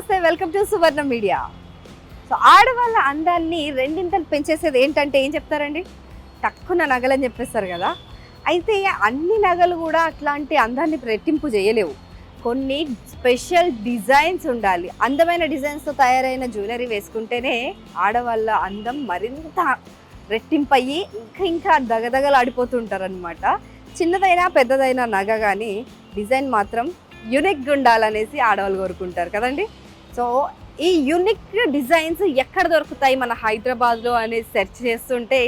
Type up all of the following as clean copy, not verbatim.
నమస్తే, welcome to Suvarna media. So ఆడవాళ్ళ అందాన్ని రెండింతలు పెంచేసేది ఏంటంటే ఏం చెప్తారండి? తక్కువ నగలని చెప్పేస్తారు కదా. అయితే అన్ని నగలు కూడా అట్లాంటి అందాన్ని రెట్టింపు చేయలేవు. కొన్ని స్పెషల్ డిజైన్స్ ఉండాలి. అందమైన డిజైన్స్తో తయారైన జ్యువెలరీ వేసుకుంటేనే ఆడవాళ్ళ అందం మరింత రెట్టింపయ్యి ఇంకా దగదగలాడిపోతుంటారు అనమాట. చిన్నదైనా పెద్దదైనా నగ కానీ డిజైన్ మాత్రం యూనిక్గా ఉండాలనేసి ఆడవాళ్ళు కోరుకుంటారు కదండి. సో ఈ యూనిక్ డిజైన్స్ ఎక్కడ దొరుకుతాయి మన హైదరాబాద్లో అనేది సెర్చ్ చేస్తుంటే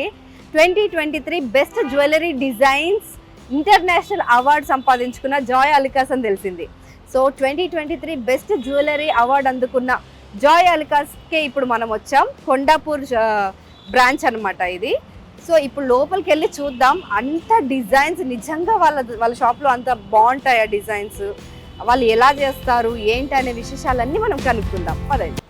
2023 best jewellery designs international award సంపాదించుకున్న జాయ్ అలుకాస్ అని తెలిసింది. సో 2023 బెస్ట్ జ్యువెలరీ అవార్డు అందుకున్న జాయ్ అలుకాస్కే ఇప్పుడు మనం వచ్చాం. కొండాపూర్ బ్రాంచ్ అనమాట ఇది. సో ఇప్పుడు లోపలికి వెళ్ళి చూద్దాం. అంత డిజైన్స్ నిజంగా వాళ్ళ షాప్లో అంత బాగుంటాయి. ఆ డిజైన్స్ వాళ్ళు ఎలా చేస్తారు ఏంటి అనే విశేషాలన్నీ మనం కనుక్కుందాం. పదండి.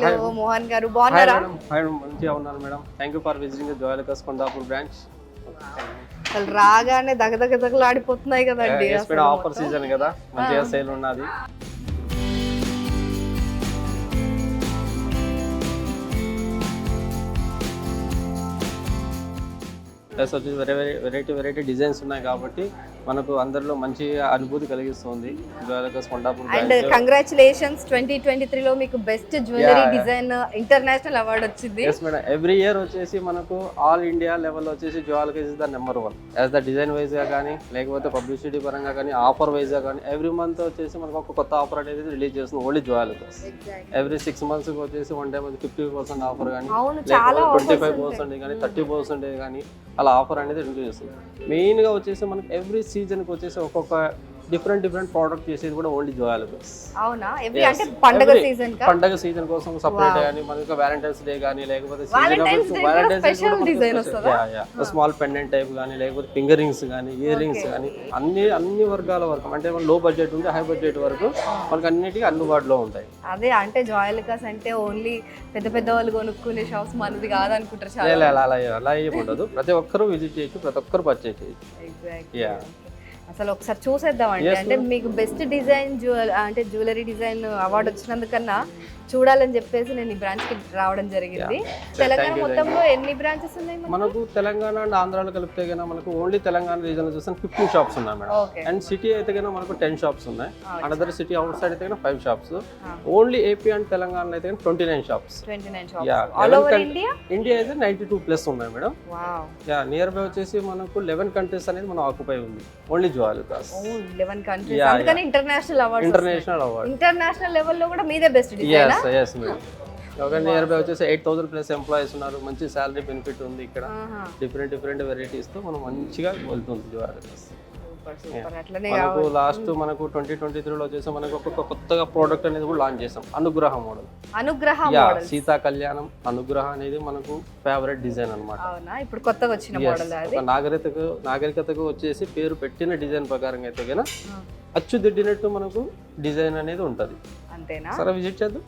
హలో మోహన్ గారు, బాగున్నారా? మంచిగా ఉన్నాను madam. Thank you for visiting Joy Alukkas Kondapur branch. అసలు రాగానే దగదగలాడిపోతున్నాయి కదండి. ఆఫర్ సీజన్ కదా, మంచిగా సేల్ ఉన్నది. ప్లస్ వచ్చేసి వెరైటీ డిజైన్స్ ఉన్నాయి కాబట్టి మనకు అందరిలో మంచి అనుభూతి కలిగిస్తుంది జాయ్ అలుకాస్ కొండాపూర్. అండ్ కంగ్రాచులేషన్స్, 2023లో మీకు best jewellery design international award వచ్చింది. ఎస్ మేడం, ఎవ్రీ ఇయర్ వచ్చేసి మనకు ఆల్ ఇండియా లెవెల్ వచ్చేసి Joy Alukkas is the number 1 as the design wise గా కానీ, లేకపోతే పబ్లిసిటీ పరంగా కానీ, ఆఫర్ వైజ్ గా కానీ ఎవ్రీ మంత్ వచ్చేసి మనకు ఒక కొత్త ఆఫర్ అనేది రిలీజ్ చేస్తుంది only Joy Alukkas. Every 6 months వచ్చేసి వన్ టైం 50% ఆఫర్ కానీ, 25% కానీ, 30% కానీ అలా ఆఫర్ అనేది రిలీజ్ చేస్తుంది. మెయిన్గా వచ్చేసి మనకి ఎవ్రీ సీజన్కి వచ్చేసి ఒక్కొక్క డిఫరెంట్ ప్రోడక్ట్ చేసేది కూడా ఓన్లీ జాయ్ అలుకాస్. అవునా? అంటే పండగ సీజన్ కోసం సపరేట్ కానీ, మనకి వ్యాలంటైన్స్ డే కానీ, లేకపోతే స్మాల్ పెండెంట్ టైప్ కానీ, లేకపోతే ఫింగర్ రింగ్స్ కానీ, ఇయర్ రింగ్స్ కానీ అన్ని వర్గాల వరకు, అంటే లో బడ్జెట్ ఉంటే హై బడ్జెట్ వరకు మనకి అన్నిటికీ అందుబాటులో ఉంటాయి. అదే అంటే జాయ్ అలుకాస్ అంటే ఓన్లీ పెద్ద వాళ్ళు కొనుక్కునే షాప్స్ మనది కాదనుకుంటారు. అలా ఏమి ఉండదు. ప్రతి ఒక్కరు విజిట్ చేయొచ్చు, ప్రతి ఒక్కరు పర్చేజ్ చేయొచ్చు. అసలు ఒకసారి చూసేద్దామండి. అంటే మీకు బెస్ట్ డిజైన్ అంటే జ్యువెలరీ డిజైన్ అవార్డు వచ్చినందుకన్నా చూడాలని చెప్పేసి నేను ఈ బ్రాంచ్ కి రావడం జరిగింది. తెలంగాణ మొత్తంలో ఎన్ని బ్రాంచెస్ ఉన్నాయి మనకు? తెలంగాణ అండ్ ఆంధ్రాలో కలిపితే కన్నా మనకు ఓన్లీ తెలంగాణ రీజన్ చూస్తే 15 షాప్స్ ఉన్నాయి మేడం. అండ్ సిటీ అయితే కన్నా మనకు 10 షాప్స్ ఉన్నాయి. అనదర్ సిటీ అవుట్ సైడ్ అయితే కన్నా 5 shops. Only AP and Telangana అయితే 29 షాప్స్. ఇండియా అయితే 92+ ఉన్నాయి మేడం. నియర్ బై వచ్చేసి మనకు 11 కంట్రీస్ అనేది మనం ఆక్యుపై ఉంది ఓన్లీ జాయ్ అలుకాస్. 11 కంట్రీస్, అందుకని ఇంటర్నేషనల్ అవార్డు. ఇంటర్నేషనల్ లెవెల్లో కూడా మీదే best design. yes madam. Near by వచ్చేసి 8,000+ ఎంప్లాయీస్ ఉన్నారు. మంచి శాలరీ బెనిఫిట్ ఉంది ఇక్కడ. డిఫరెంట్ వెరైటీస్ తో మనం మంచిగా వెళ్తుంది జాయ్ అలుకాస్. మనకు లాస్ట్ మనకు 2023లో వచ్చేసి మనకు ఒక కొత్తగా ప్రోడక్ట్ అనేది కూడా లాంచ్ చేసాం, అనుగ్రహ మోడల్. సీతా కళ్యాణం అనుగ్రహ అనేది మనకు ఫేవరెట్ డిజైన్ అన్నమాట. ఇప్పుడు కొత్తగా వచ్చిన మోడల్. నాగరికతకు వచ్చేసి పేరు పెట్టిన డిజైన్ ప్రకారంగా అయితే కన్నా అచ్చుదిద్దినట్టు మనకు డిజైన్ అనేది ఉంటది. అంతేనా? సరే విజిట్ చేద్దాం.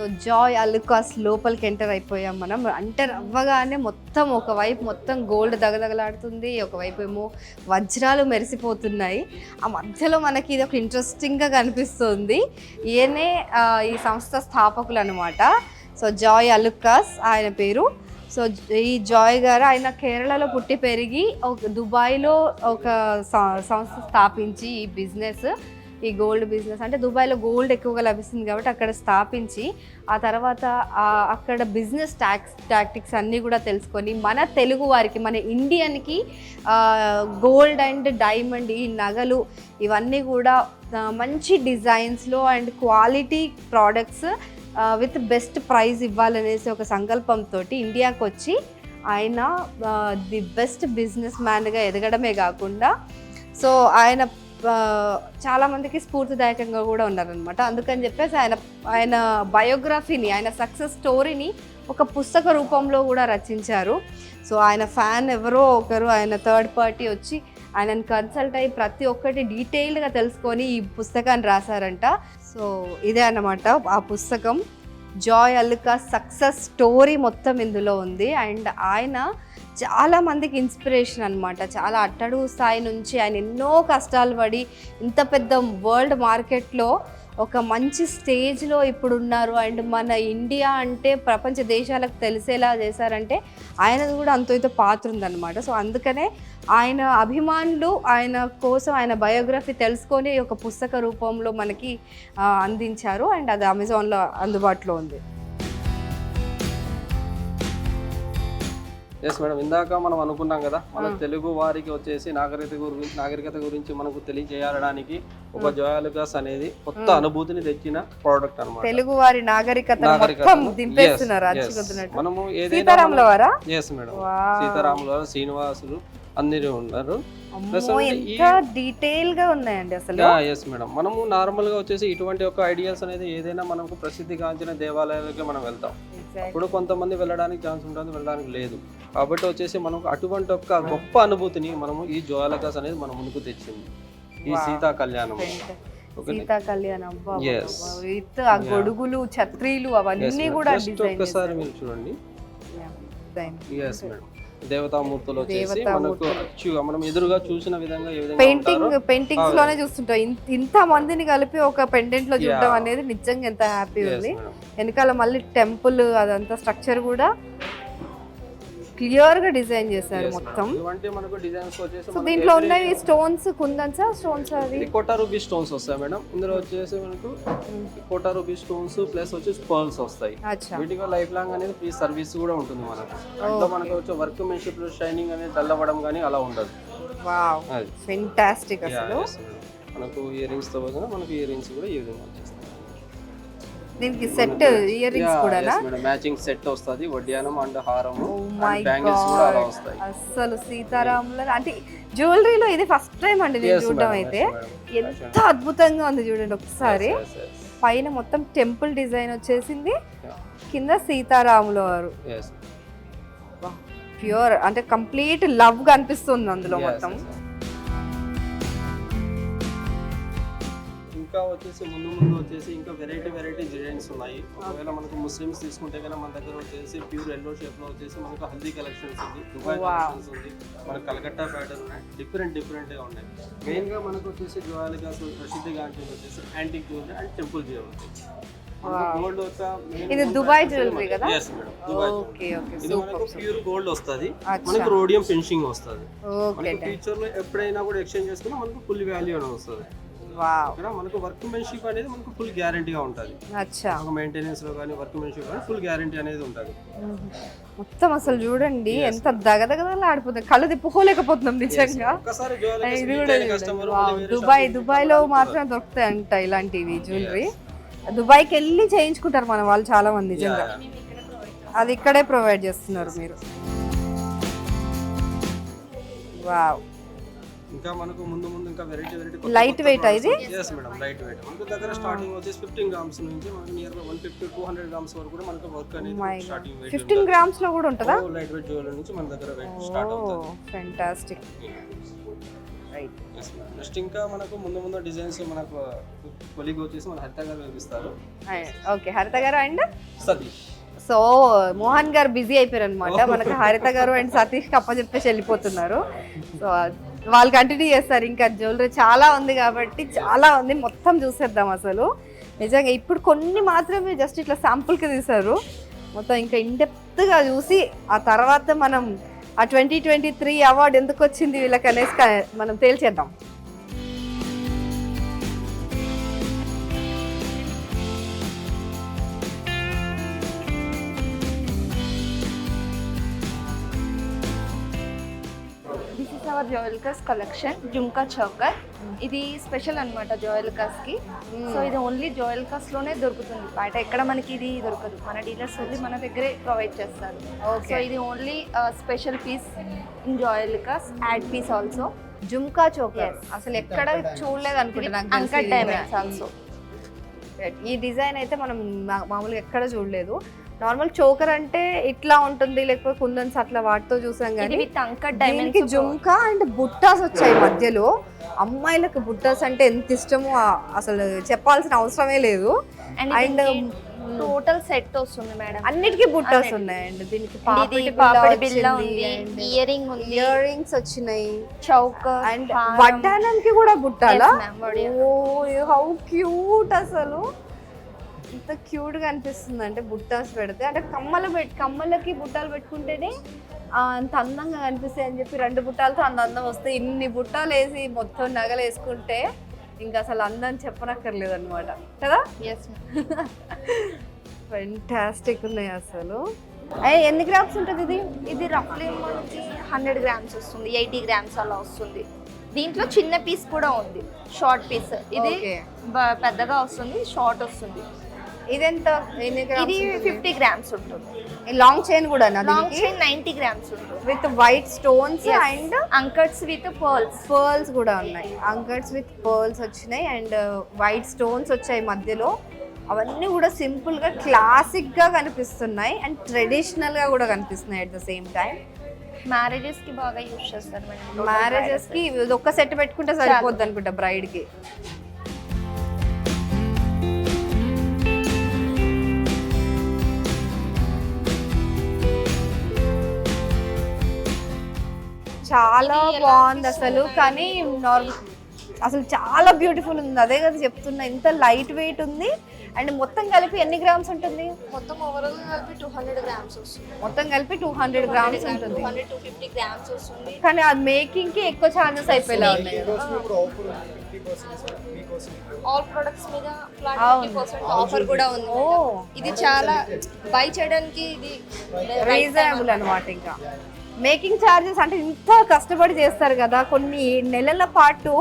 సో జాయ్ అలుకాస్ లోపలికి ఎంటర్ అయిపోయాం మనం. ఎంటర్ అవ్వగానే మొత్తం ఒకవైపు మొత్తం గోల్డ్ దగదగలాడుతుంది, ఒకవైపు ఏమో వజ్రాలు మెరిసిపోతున్నాయి. ఆ మధ్యలో మనకి ఇది ఒక ఇంట్రెస్టింగ్గా కనిపిస్తుంది. ఈయనే ఈ సంస్థ స్థాపకులు అనమాట. సో జాయ్ అలుకాస్ ఆయన పేరు. సో ఈ జాయ్ గారు ఆయన కేరళలో పుట్టి పెరిగి దుబాయ్లో ఒక సంస్థ స్థాపించి ఈ బిజినెస్, ఈ గోల్డ్ బిజినెస్ అంటే దుబాయ్లో గోల్డ్ ఎక్కువగా లభిస్తుంది కాబట్టి అక్కడ స్థాపించి ఆ తర్వాత అక్కడ బిజినెస్ టాక్టిక్స్ అన్నీ కూడా తెలుసుకొని మన తెలుగు వారికి, మన ఇండియన్కి గోల్డ్ అండ్ డైమండ్ ఈ నగలు ఇవన్నీ కూడా మంచి డిజైన్స్లో and quality products with best price ఇవ్వాలనేసి ఒక సంకల్పంతో ఇండియాకి వచ్చి ఆయన ది బెస్ట్ బిజినెస్ మ్యాన్గా ఎదగడమే కాకుండా సో ఆయన చాలామందికి స్ఫూర్తిదాయకంగా కూడా ఉన్నారనమాట. అందుకని చెప్పేసి ఆయన బయోగ్రఫీని, ఆయన సక్సెస్ స్టోరీని ఒక పుస్తక రూపంలో కూడా రచించారు. సో ఆయన ఫ్యాన్ ఎవరో ఒకరు, ఆయన థర్డ్ పార్టీ వచ్చి ఆయనను కన్సల్ట్ అయ్యి ప్రతి ఒక్కటి డీటెయిల్డ్గా తెలుసుకొని ఈ పుస్తకాన్ని రాశారంట. సో ఇదే అన్నమాట ఆ పుస్తకం. జాయ్ అల్లుకాస్ సక్సెస్ స్టోరీ మొత్తం ఇందులో ఉంది. అండ్ ఆయన చాలా మందికి ఇన్స్పిరేషన్ అనమాట. చాలా అట్టడుగు స్థాయి నుంచి ఆయన ఎన్నో కష్టాలు పడి ఇంత పెద్ద వరల్డ్ మార్కెట్లో ఒక మంచి స్టేజ్లో ఇప్పుడు ఉన్నారు. అండ్ మన ఇండియా అంటే ప్రపంచ దేశాలకు తెలిసేలా చేశారంటే ఆయనది కూడా అంతో ఇంతో పాత్ర ఉందన్నమాట. సో అందుకనే ఆయన అభిమానులు ఆయన కోసం ఆయన బయోగ్రఫీ తెలుసుకొని ఒక పుస్తక రూపంలో మనకి అందించారు. అండ్ అది అమెజాన్లో అందుబాటులో ఉంది. ఎస్ మేడం, ఇందాక మనం అనుకున్నాం కదా, మన తెలుగు వారికి వచ్చేసి నాగరికత గురించి మనకు తెలియజేయడానికి ఒక జాయ్ అల్లుకాస్ అనేది కొత్త అనుభూతిని తెచ్చిన ప్రోడక్ట్ అన్నమాట. తెలుగు వారి నాగరికత మనము సీతారాముల వారా? ఎస్ మేడం, సీతారాముల వారు, శ్రీనివాసులు అందరూ ఉన్నారు. డీటెయిల్ గా ఉన్నాయండి అసలు. ఎస్ మేడం, మనము నార్మల్ గా వచ్చేసి ఇటువంటి ఒక ఐడియాస్ అనేది ఏదైనా మనకు ప్రసిద్ధిగాంచిన దేవాలయాలకి మనం వెళ్తాం. అప్పుడు కొంతమంది వెళ్ళడానికి ఛాన్స్ ఉంటుంది, వెళ్ళడానికి లేదు. కాబట్టి వచ్చేసి మనకు అటువంటి ఒక గొప్ప అనుభూతిని మనము ఈ జాయ్ అల్లుకాస్ అనేది మన ముందుకు తెచ్చింది. ఈ సీతా కళ్యాణం, సీతా కళ్యాణం, ఆ గొడుగులు, ఛత్రీలు అవన్నీ కూడా ఒక్కసారి మీరు చూడండి. ఎస్ మేడం, దేవతామూర్తులు వచ్చేసి మనకు మనం ఎదురుగా చూసిన విధంగా ఏ విధంగా పెయింటింగ్స్ లోనే చూస్తుంటాం. ఇంత మందిని కలిపి ఒక పెండెంట్ లో చూడడం అనేది నిజంగా ఎంత హ్యాపీ ఉంది. వెనకాల మళ్ళీ టెంపుల్ అదంతా స్ట్రక్చర్ కూడా క్లియర్ గా డిజైన్ చేశారు మొత్తం. సో దీంట్లో ఉన్నవి స్టోన్స్, కుందన్స్ స్టోన్స్, అది కోటా రూబీ స్టోన్స్ వస్తాయి మేడం. ఇందులో వచ్చేసి మనకు కోటా రూబీ స్టోన్స్ ప్లస్ వచ్చేసి పర్ల్స్ వస్తాయి. వీటికి లైఫ్ లాంగ్ అనేది ఫ్రీ సర్వీస్ కూడా ఉంటుంది మనకు. అంటే మనకు వచ్చే వర్క్ మెన్షిప్ షైనింగ్ అనేది డల్లవడం కానీ అలా ఉండదు. వావ్, ఫెంటాస్టిక్ అసలు. మనకు ఇయర్ రింగ్స్ తో పాటు మనకు ఇయర్ రింగ్స్ కూడా ఈ విధంగా వచ్చేస్తాయి. దీనికి సెట్ ఇయర్ రింగ్స్ కూడా మ్యాచింగ్ సెట్ వస్తది, వడ్డానం అండ్ హారము అండ్ బ్యాంగిల్స్ కూడా అలా వస్తాయి. అసలు సీతారాముల అంటే జ్యువెలరీలో ఇది ఫస్ట్ టైం అండి నేను చూడడం. అయితే ఎంత అద్భుతంగా ఉంది చూడండి ఒకసారి. పైన మొత్తం టెంపుల్ డిజైన్ వచ్చేసింది, కింద సీతారాముల వారు. ప్యూర్ అంటే కంప్లీట్ లవ్ గా అనిపిస్తుంది అందులో మొత్తం. ఇంకా వచ్చేసి ముందు వచ్చేసి ఇంకా వెరైటీ డిజైన్స్ ఉన్నాయి. ఒకవేళ మనకు ముస్లిమ్స్ తీసుకుంటే కనుక మన దగ్గర వచ్చేసి ప్యూర్ ఎల్లో షేప్ లో వచ్చేసి మనకు హల్దీ కలెక్షన్స్ ఉంది, దుబాయ్ కలెక్షన్స్ ఉంది, మనకు కలకత్తా ప్యాటర్న్ ఉన్నాయి, డిఫరెంట్ గా ఉన్నాయి. మెయిన్ గా మనకు వచ్చేసి జాయ్ అల్లుకాస్ ప్రసిద్ధిగా అంటే వచ్చేసి antique jewellery and temple jewellery. Gold ఇది దుబాయ్ జ్యువెలరీ కదా? yes madam, Dubai jewellery. ఇది మనకు ప్యూర్ గోల్డ్ వస్తది, మనకు రోడియం ఫినిషింగ్ వస్తది. మనకు ఫ్యూచర్ లో ఎప్పుడైనా కూడా ఎక్స్చేంజ్ చేసుకున్నా మనకు ఫుల్ వాల్యూ అనేది వస్తది. మనకు వర్క్ మెన్షిప్ అనేది మనకు ఫుల్ గ్యారంటీగా ఉంటుంది. మెయింటెనెన్స్ లో కానీ వర్క్ మెన్షిప్ కానీ ఫుల్ గ్యారంటీ అనేది ఉంటుంది. మొత్తం అసలు చూడండి ఎంత దగదగదలా ఆడిపోతుంది, కళ్ళు తిప్పుకోలేకపోతున్నాం నిజంగా. దుబాయ్ లో మాత్రం దొరుకుతాయి అంట ఇలాంటివి జ్యువెలరీ. దుబాయ్కి వెళ్ళి చేయించుకుంటారు మన వాళ్ళు చాలా మంది నిజంగా. అది ఇక్కడే ప్రొవైడ్ చేస్తున్నారు మీరు. వావ్, ఇంకా మనకు ముందు ఇంకా వెరైటీ లైట్ వెయిట్ ఇది. yes madam, light weight. మనకు దగ్గర స్టార్టింగ్ వచ్చేసి 15 గ్రామ్స్ నుంచి మనకు నియర్ గా 150-200 గ్రామ్స్ వరకు కూడా మనకు వర్క్ అనేది స్టార్టింగ్ వెయిట్ 15 గ్రామ్స్ లో కూడా ఉంటదా? లైట్ వెయిట్ జ్యువెలరీ నుంచి మన దగ్గర వెయిట్ స్టార్ట్ అవుతుంది. ఫెంటాస్టిక్. రైట్. నెక్స్ట్ ఇంకా మనకు ముందు డిజైన్స్ మనకు కొలీగ్ వచ్చేసి మన హరిత గారు వేపిస్తారు. ఓకే, హరిత గారు అండ్ సతీష్. సో మోహన్ గారు బిజీ అయిపోయారు అనమాట. మనకు హరిత గారు అండ్ సతీష్ కప్ప చెప్పేసి వెళ్ళిపోతున్నారు. సో వాళ్ళు కంటిన్యూ చేస్తారు. ఇంకా జ్యువెలరీ చాలా ఉంది కాబట్టి చాలా ఉంది, మొత్తం చూసేద్దాం. అసలు నిజంగా ఇప్పుడు కొన్ని మాత్రమే జస్ట్ ఇట్లా శాంపుల్కి తీశారు, మొత్తం ఇంకా ఇన్డెప్త్గా చూసి ఆ తర్వాత మనం ఆ 2023 అవార్డు ఎందుకు వచ్చింది వీళ్ళకి అనేసి మనం తేల్చేద్దాం. Our Joyalukkas collection jhumka choker. ఇది స్పెషల్ అన్నమాట జోయల్కస్ కి. సో ఇది ఓన్లీ జోయల్కస్ లోనే దొరుకుతుంది, బయట ఎక్కడ మనకి ఇది దొరకదు. మన డీలర్స్ ఓన్లీ మన దగ్గరే ప్రొవైడ్ చేస్తారు. సో ఇది only special piece in Joyalukkas, add piece also. Jhumka choker అసలు ఎక్కడ చూడలేదు అనుకుంటున్నాను. Uncut diamonds also. ఈ డిజైన్ అయితే మనం మామూలుగా ఎక్కడ చూడలేదు. నార్మల్ చోకర్ అంటే ఇట్లా ఉంటుంది, లేకపోతే కుందన్స్ అట్లా వాటితో చూసాం కానీ విత్ అంకట్ దీనికి డైమండ్స్. జుమ్కా అండ్ బుట్టాస్ వచ్చాయి మధ్యలో. అమ్మాయిలకు బుట్టాస్ అంటే ఎంత ఇష్టమో అసలు చెప్పాల్సిన అవసరమే లేదు. అండ్ టోటల్ సెట్ వస్తుంది మేడం. అన్నిటికీ బుట్టాస్ ఉన్నాయండి. దీనికి పాపిడి బిల్ల ఉంది, ఇయర్ రింగ్ ఉంది, ఇయర్ రింగ్స్ వచ్చినాయి, చౌకర్ అండ్ వడ్డానానికి కూడా బుట్టాలా. Yes, ma'am. Oh how cute, అసలు ఎంత క్యూట్ గా అనిపిస్తుంది అంటే బుట్టాస్ పెడితే. అంటే కమ్మలకి బుట్టాలు పెట్టుకుంటేనే అంత అందంగా కనిపిస్తాయి అని చెప్పి 2 బుట్టాలతో అంత అందం వస్తాయి. ఇన్ని బుట్టాలు వేసి మొత్తం నగలు వేసుకుంటే ఇంకా అసలు అందం చెప్పనక్కర్లేదు అనమాట కదా. ఎస్ ఫెంటాస్టిక్ ఉన్నాయి అసలు. ఎన్ని గ్రామ్స్ ఉంటుంది ఇది? ఇది రఫ్లీ మనకి 100 గ్రామ్స్ వస్తుంది, 80 గ్రామ్స్ అలా వస్తుంది. దీంట్లో చిన్న పీస్ కూడా ఉంది, షార్ట్ పీస్. ఇది Okay. పెద్దగా వస్తుంది, షార్ట్ వస్తుంది. ఇదెంత? ఎన్ని ఇది గ్రామ్స్? 50 గ్రామ్స్ ఉంటుంది. లాంగ్ చైన్ కూడా లాంగ్ చైన్ 90 గ్రామ్స్ ఉంటుంది. With white stones and అంకట్స్ with pearls. Pearls కూడా ఉన్నాయి. అంకట్స్ విత్ పర్ల్స్ వచ్చినాయి అండ్ వైట్ స్టోన్స్ వచ్చాయి మధ్యలో. అవన్నీ కూడా సింపుల్ గా క్లాసిక్ గా కనిపిస్తున్నాయి అండ్ ట్రెడిషనల్ గా కూడా కనిపిస్తున్నాయి at the same time. Marriages కి బాగా యూజ్ చేస్తారు మేడం. మ్యారేజెస్ కి ఇది ఒక్క సెట్ పెట్టుకుంటే సరిపోద్ది అనుకుంటా బ్రైడ్ కి. చాలా బాగుంది అసలు. కానీ నార్మల్ అసలు చాలా బ్యూటిఫుల్ ఉంది. అదే కదా చెప్తున్నా, ఇంత లైట్ వెయిట్ ఉంది. అండ్ మొత్తం కలిపి ఎన్ని గ్రామ్స్ ఉంటుంది? మొత్తం ఓవరాల్ కలిపి 200 గ్రామ్స్ వస్తుంది. మొత్తం కలిపి 200 గ్రామ్స్ ఉంటుంది. 250 గ్రామ్స్ వస్తుంది. కానీ అది మేకింగ్ కి ఎక్కువ ఛార్జెస్ అయిపోయేలా ఉన్నాయి. ఆల్ ప్రొడక్ట్స్ మీద ఫ్లాట్ 50% ఆఫర్ కూడా ఉంది. ఇది చాలా బై చేయడానికి ఇది రీజనబుల్ అనమాట. ఇంకా మేకింగ్ ఛార్జెస్ అంటే ఇంత కష్టపడి చేస్తారు కదా, కొన్ని నెలల పాటు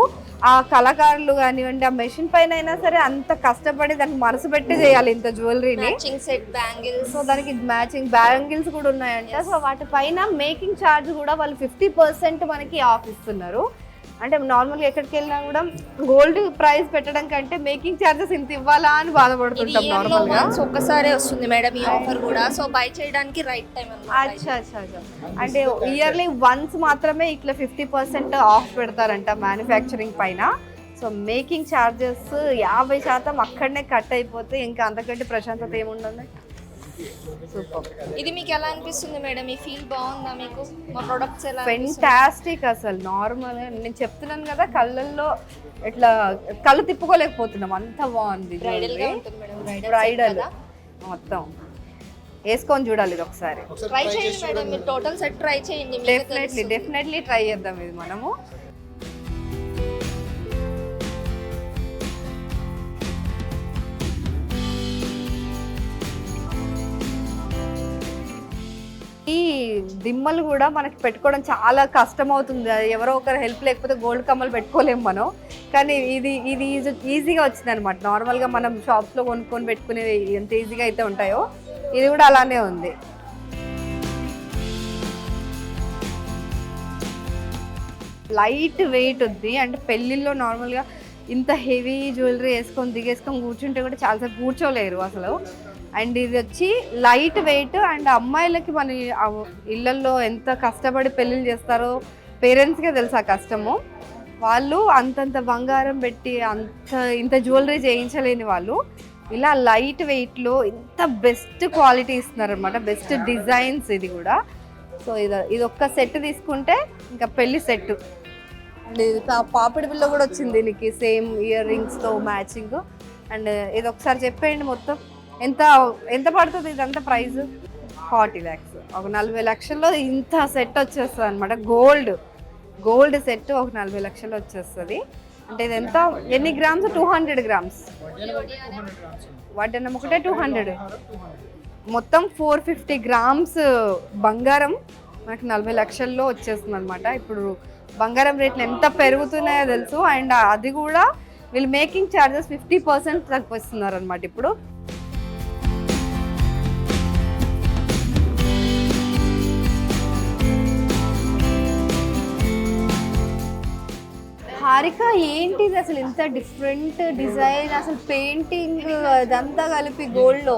ఆ కళాకారులు కానివ్వండి, ఆ మెషిన్ పైన అయినా సరే అంత కష్టపడి దానికి మనసు పెట్టి చేయాలి ఇంత జ్యువెలరీని. Matching set bangles. సో దానికి మ్యాచింగ్ బ్యాంగిల్స్ కూడా ఉన్నాయంట. సో వాటి పైన మేకింగ్ ఛార్జ్ కూడా వాళ్ళు 50% మనకి ఆఫ్ ఇస్తున్నారు. అంటే నార్మల్గా ఎక్కడికి వెళ్ళినా కూడా గోల్డ్ ప్రైస్ పెట్టడం కంటే మేకింగ్ ఛార్జెస్ ఇంత ఇవ్వాలా అని బాధపడుతుంటాం నార్మల్ గా. ఒక్కసారి వస్తుంది మేడం ఈ ఆఫర్ కూడా. సో బై చేయడానికి రైట్ టైం అన్నమాట. అచ్చా అచ్చా అచ్చా. అంటే ఇయర్లీ వన్స్ మాత్రమే ఇట్లా 50% ఆఫ్ పెడతారంట మ్యానుఫ్యాక్చరింగ్ పైన. సో మేకింగ్ ఛార్జెస్ 50% అక్కడనే కట్ అయిపోతే ఇంకా అంతకంటే ప్రశాంతత ఏముంటుంది. సూపర్. ఇది మీకు ఎలా అనిపిస్తుంది మేడం? ఈ ఫీల్ బాగుందా మీకు? మా ప్రొడక్ట్స్ ఎలా? ఫెంటాస్టిక్ అసలు. నార్మల్ నేను చెప్తున్నాను కదా, కళ్ళల్లో ఇట్లా కళ్ళు తిప్పుకోలేకపోతున్నాం, అంత బాగుంది. బ్రైడల్ మొత్తం వేసుకొని చూడాలి ఇది ఒకసారి. ట్రై చేయండి మేడం, మీరు టోటల్ సెట్ ట్రై చేయండి. డెఫినెట్లీ ట్రై చేద్దాం ఇది మనము. ఈ దిమ్మలు కూడా మనకి పెట్టుకోవడం చాలా కష్టం అవుతుంది. ఎవరో ఒకరు హెల్ప్ లేకపోతే గోల్డ్ కమ్మలు పెట్టుకోలేము మనం. కానీ ఇది ఈజీగా వచ్చింది అనమాట. నార్మల్గా మనం షాప్స్లో కొనుక్కొని పెట్టుకునేది ఎంత ఈజీగా అయితే ఉంటాయో ఇది కూడా అలానే ఉంది. లైట్ వెయిట్ ఉంది. అంటే పెళ్ళిళ్ళలో నార్మల్గా ఇంత హెవీ జ్యువెలరీ వేసుకొని దిగేసుకొని కూర్చుంటే కూడా చాలాసేపు కూర్చోలేరు అసలు. అండ్ ఇది వచ్చి లైట్ వెయిట్. అండ్ అమ్మాయిలకి మన ఇళ్ళల్లో ఎంత కష్టపడి పెళ్ళిళ్ళు చేస్తారో పేరెంట్స్కే తెలుసు ఆ కష్టము. వాళ్ళు అంతంత బంగారం పెట్టి ఇంత జ్యువెలరీ చేయించలేని వాళ్ళు ఇలా లైట్ వెయిట్లో ఇంత బెస్ట్ క్వాలిటీ ఇస్తున్నారు అనమాట. బెస్ట్ డిజైన్స్ ఇది కూడా. సో ఇది ఒక్క సెట్ తీసుకుంటే ఇంకా పెళ్లి సెట్. పాపిడి బిల్ల కూడా వచ్చింది దీనికి, సేమ్ ఇయర్ రింగ్స్తో మ్యాచింగ్. అండ్ ఇది ఒకసారి చెప్పేయండి మొత్తం ఎంత పడుతుంది ఇదంతా ప్రైస్? 40 lakhs. ఒక 40 లక్షల్లో ఇంత సెట్ వచ్చేస్తుంది అనమాట. గోల్డ్ సెట్ ఒక 40 లక్షలు వచ్చేస్తుంది. అంటే ఇది ఎంత, ఎన్ని గ్రామ్స్? 200 గ్రామ్స్. వడ్డన్నం ఒకటే 200. మొత్తం 450 గ్రామ్స్ బంగారం మనకి 40 లక్షల్లో వచ్చేస్తుంది అనమాట. ఇప్పుడు బంగారం రేట్లు ఎంత పెరుగుతున్నాయో తెలుసు. అండ్ అది కూడా వీళ్ళు మేకింగ్ ఛార్జెస్ 50% తగ్గిస్తున్నారు అనమాట ఇప్పుడు. హారిక ఏంటిది అసలు ఇంత డిఫరెంట్ డిజైన్, అసలు పెయింటింగ్ అదంతా కలిపి గోల్డ్ లో?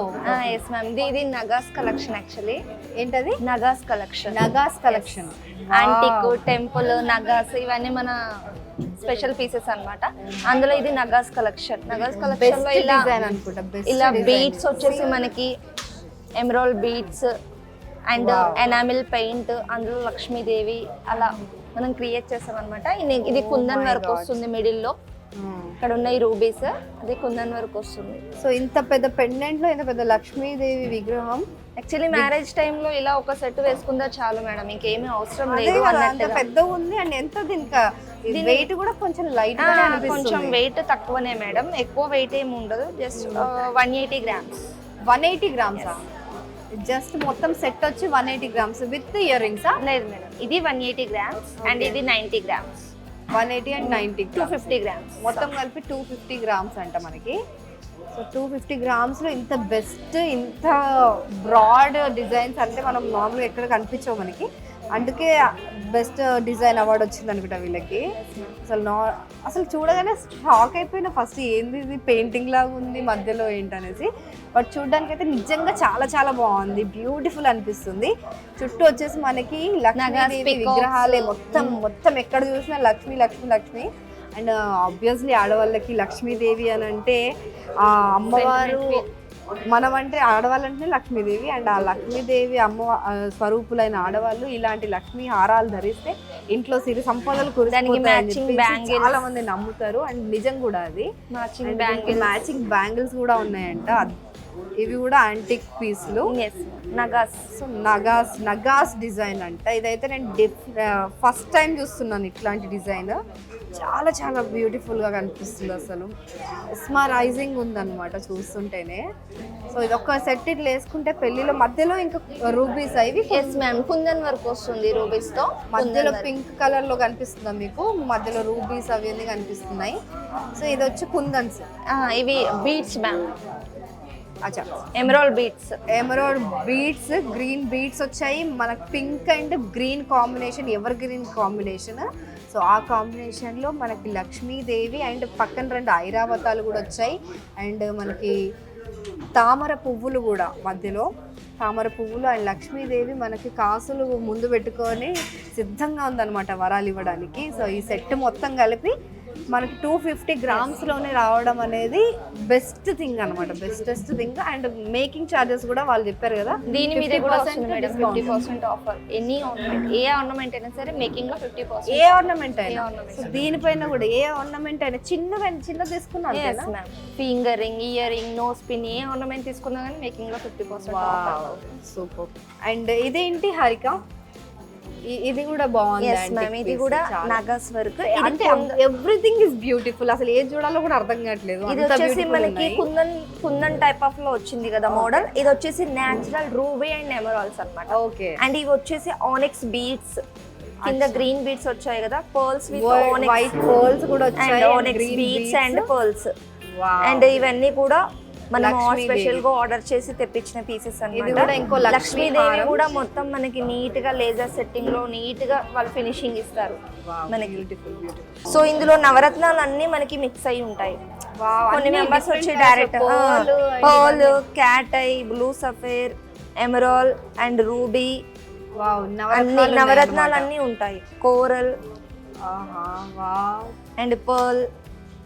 ఎస్ మ్యామ్, ఇది నగాస్ కలెక్షన్. యాక్చువల్లీ ఏంటది? నగాస్ కలెక్షన్. నగాస్ కలెక్షన్, యాంటిక్, టెంపుల్, నగాస్ ఇవన్నీ మన స్పెషల్ పీసెస్ అన్నమాట. అందులో ఇది నగాస్ కలెక్షన్. నగాస్ కలెక్షన్ లో ఇలా డిజైన్ అనుకుంటా. ఇలా బీట్స్ వచ్చేసి మనకి emerald beats and enamel paint, అందులో లక్ష్మీదేవి అలా మనం క్రియేట్ చేస్తాం అనమాట. ఇది కుందన్ వర్క్ వస్తుంది మిడిల్ లో. ఇక్కడ ఉన్న ఈ రూబీస్ అదే కుందన్ వర్క్ వస్తుంది. సో ఇంత పెద్ద పెండెంట్ లో ఇంత పెద్ద లక్ష్మీదేవి విగ్రహం. యాక్చువల్లీ మ్యారేజ్ టైమ్ లో ఇలా ఒక సెట్ వేసుకుందా చాలు మేడం, ఇంకేమీ అవసరం లేదు అంత అన్నట్టుగా. పెద్దగా ఉంది. అండ్ ఎంత దీనికి వెయిట్ కూడా కొంచెం లైట్ గా అనిపిస్తుంది. కొంచెం వెయిట్ తక్కువనే మేడం, ఎక్కువ వెయిట్ ఏమి ఉండదు. Just 180 grams. 180 గ్రామ్సా? జస్ట్ మొత్తం సెట్ వచ్చి 180 గ్రామ్స్ విత్ ఇయర్ రింగ్స్? లేదు మేడం, ఇది 180 గ్రామ్స్ అండ్ ఇది 90 గ్రామ్స్. 180 అండ్ 90 250 గ్రామ్స్ మొత్తం కలిపి 250 గ్రామ్స్ అంట మనకి. సో 250 గ్రామ్స్ లో ఇంత బెస్ట్, ఇంత బ్రాడ్ డిజైన్స్ అంటే మనం మామూలుగా ఎక్కడ కనిపించవు మనకి. అందుకే బెస్ట్ డిజైన్ అవార్డు వచ్చింది అనుకుంటా వీళ్ళకి. అసలు చూడగానే షాక్ అయిపోయినా ఫస్ట్, ఏంది ఇది పెయింటింగ్ లాగా ఉంది మధ్యలో ఏంటనేసి. బట్ చూడడానికి అయితే నిజంగా చాలా చాలా బాగుంది, బ్యూటిఫుల్ అనిపిస్తుంది. చుట్టూ వచ్చేసి మనకి లక్ష్మీదేవి విగ్రహాలే మొత్తం ఎక్కడ చూసినా లక్ష్మి లక్ష్మి లక్ష్మి. అండ్ ఆబ్వియస్లీ ఆడవాళ్ళకి లక్ష్మీదేవి అని అంటే అమ్మవారు, మనం అంటే ఆడవాళ్ళంటే లక్ష్మీదేవి. అండ్ ఆ లక్ష్మీదేవి స్వరూపులైన ఆడవాళ్ళు ఇలాంటి లక్ష్మీ హారాలు ధరిస్తే ఇంట్లో సిరి సంపదలు కురిసిపోతాయని చాలా మంది నమ్ముతారు. అండ్ నిజం కూడా అది. మ్యాచింగ్ బ్యాంగిల్స్ కూడా ఉన్నాయంట. ఇవి కూడా యాంటిక్ పీస్లు, నగాస్. సో నగాస్ డిజైన్ అంట. ఇదైతే నేను ఫస్ట్ టైం చూస్తున్నాను ఇట్లాంటి డిజైన్. చాలా చాలా బ్యూటిఫుల్గా కనిపిస్తుంది, అసలు ఎస్మరైజింగ్ ఉందన్నమాట చూస్తుంటేనే. సో ఇది ఒక సెట్ ఇట్లా వేసుకుంటే పెళ్లిలో మధ్యలో ఇంకా రూబీస్ అవి. ఎస్ మ్యామ్, కుందన్ వర్క్ వస్తుంది రూబీస్ తో. మధ్యలో పింక్ కలర్ లో కనిపిస్తుందా మీకు? మధ్యలో రూబీస్ అవన్నీ కనిపిస్తున్నాయి. సో ఇది వచ్చి కుందన్స్. ఇవి బీట్స్ మ్యామ్. అచ్చా, ఎమరాల్డ్ బీట్స్, గ్రీన్ బీట్స్ వచ్చాయి మనకు. Pink and green combination, ever green combination. So ఆ కాంబినేషన్లో మనకి లక్ష్మీదేవి అండ్ పక్కన 2 ఐరావతాలు కూడా వచ్చాయి. అండ్ మనకి తామర పువ్వులు కూడా మధ్యలో, తామర పువ్వులు అండ్ లక్ష్మీదేవి మనకి కాసులు ముందు పెట్టుకొని సిద్ధంగా ఉందన్నమాట వరాలు ఇవ్వడానికి. సో ఈ సెట్ మొత్తం కలిపి మనకి 250 గ్రామ్స్లోనే రావడం అనేది బెస్ట్ థింగ్ అనమాట, bestest thing. And making charges కూడా వాళ్ళు చెప్పారు కదా, దీని మీద కూడా వస్తుంది మేడం 50% ఆఫర్. ఎనీ ఆర్నమెంట్, ఏ ఆర్నమెంట్ అయినా సరే మేకింగ్ లో 50%. ఏ ఆర్నమెంట్ అయినా, సో దీనిపైన కూడా ఏ ఆర్నమెంట్ అయినా చిన్న తీసుకున్నాను, finger ring, ear ring, nose pin, ఏ ఆర్నమెంట్ తీసుకున్నా కానీ మేకింగ్ లో 50% ఆఫర్. సూపర్. అండ్ ఇదేంటి హారిక? ఇది కూడా బాగుంది. ఇది కూడా నగాస్ వర్క్. అంటే ఎవ్రీథింగ్ ఇస్ బ్యూటిఫుల్, అసలు ఏది చూడాలో కూడా అర్థం కావట్లేదు. ఇది వచ్చేసి మనకి కుందన్ టైప్ ఆఫ్ లో వచ్చింది కదా మోడల్. ఇది వచ్చేసి నేచురల్ రూబీ అండ్ ఎమరాల్డ్స్ అన్నమాట. ఓకే. అండ్ ఇవి వచ్చేసి ఆనిక్స్ బీడ్స్, కింద గ్రీన్ బీడ్స్ వచ్చాయి కదా, పర్ల్స్ విత్ వైట్ పర్ల్స్ కూడా వచ్చాయి, onyx beads and pearls. And ఇవన్నీ కూడా మనం స్పెషల్ గా ఆర్డర్ చేసి తెప్పించిన పీసెస్ అన్నమాట. లక్ష్మీదేవి కూడా మొత్తం మనకి నీట్ గా లేజర్ సెట్టింగ్ లో నీట్ గా వాళ్ళు ఫినిషింగ్ ఇస్తారు మనకి. సో ఇందులో నవరత్నాలు అన్ని మనకి మిక్స్ అయి ఉంటాయి. కొన్ని మెంబర్స్ వచ్చి direct pearl, cat I, blue సఫేర్, emerald and ruby, అన్ని నవరత్నాలు అన్ని ఉంటాయి. కోరల్ అండ్ పర్ల్,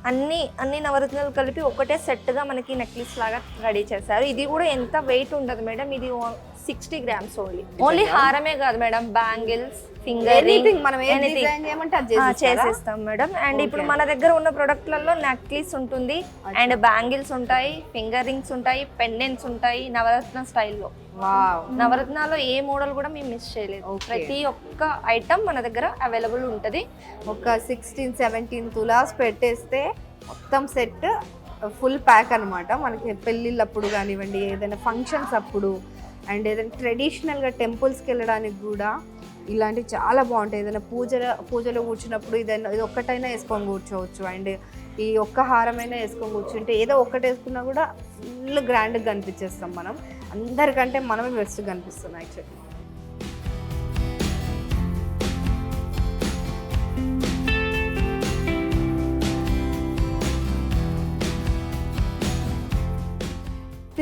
అన్ని నవరత్నాలు కలిపి ఒకటే సెట్ గా మనకి నెక్లెస్ లాగా రెడీ చేశారు. ఇది కూడా ఎంత వెయిట్ ఉండదు మేడం, ఇది 60 గ్రామ్స్ ఓన్లీ. హారమే కాదు మేడం, బ్యాంగిల్స్, ఫింగర్ చేసేస్తాం మేడం. అండ్ ఇప్పుడు మన దగ్గర ఉన్న ప్రొడక్ట్లలో నెక్లెస్ ఉంటుంది, అండ్ బ్యాంగిల్స్ ఉంటాయి, ఫింగర్ రింగ్స్ ఉంటాయి, పెండెంట్స్ ఉంటాయి, నవరత్న స్టైల్లో. నవరత్నాల్లో ఏ మోడల్ కూడా మేము మిస్ చేయలేదు. ప్రతి ఒక్క ఐటమ్ మన దగ్గర అవైలబుల్ ఉంటుంది. ఒక 16-17 తులాస్ పెట్టేస్తే మొత్తం సెట్ ఫుల్ ప్యాక్ అనమాట. మనకి పెళ్ళిళ్ళప్పుడు కానివ్వండి, ఏదైనా ఫంక్షన్స్ అప్పుడు, అండ్ ఏదైనా ట్రెడిషనల్గా టెంపుల్స్కి వెళ్ళడానికి కూడా ఇలాంటివి చాలా బాగుంటాయి. ఏదైనా పూజలో కూర్చున్నప్పుడు ఇది ఒక్కటైనా వేసుకొని కూర్చోవచ్చు. అండ్ ఈ ఒక్క హారమైనా వేసుకొని కూర్చుంటే ఏదో ఒక్కటి వేసుకున్నా కూడా ఫుల్ గ్రాండ్గా కనిపించేస్తాం మనం. అందరికంటే మనమే బెస్ట్గా కనిపిస్తున్నాం యాక్చువల్లీ.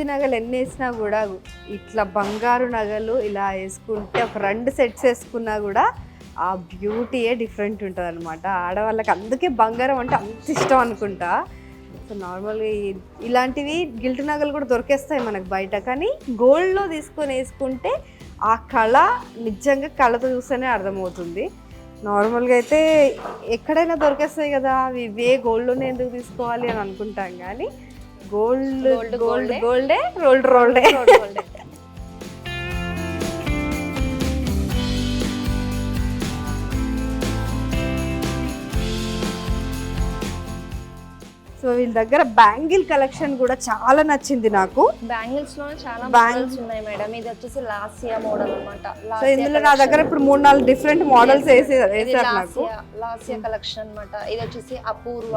నగలు ఎన్ని వేసినా కూడా ఇట్లా బంగారు నగలు ఇలా వేసుకుంటే ఒక 2 సెట్స్ వేసుకున్నా కూడా ఆ బ్యూటీయే డిఫరెంట్ ఉంటుంది అనమాట. ఆడవాళ్ళకి అందుకే బంగారం అంటే అంత ఇష్టం అనుకుంటా. సో నార్మల్గా ఇలాంటివి గిల్ట్ నగలు కూడా దొరికేస్తాయి మనకు బయట, కానీ గోల్డ్లో తీసుకొని వేసుకుంటే ఆ కళ నిజంగా కళతో చూస్తేనే అర్థమవుతుంది. నార్మల్గా అయితే ఎక్కడైనా దొరికేస్తాయి కదా, అవి ఇవే గోల్డ్లోనే ఎందుకు తీసుకోవాలి అని అనుకుంటాం, కానీ గోల్డే రోల్డే. సో వీళ్ళ దగ్గర బ్యాంగిల్ కలెక్షన్ కూడా చాలా నచ్చింది నాకు. బ్యాంగిల్స్ లోనే చాలా మోడల్స్ ఉన్నాయి మేడం. ఇది వచ్చేసి లాసియా మోడల్ అన్నమాట. సో ఇందులో నా దగ్గర ఇప్పుడు 3-4 డిఫరెంట్ మోడల్స్ వేసారు నాకు. లాసియా కలెక్షన్ అన్నమాట. ఇది వచ్చేసి అపూర్వ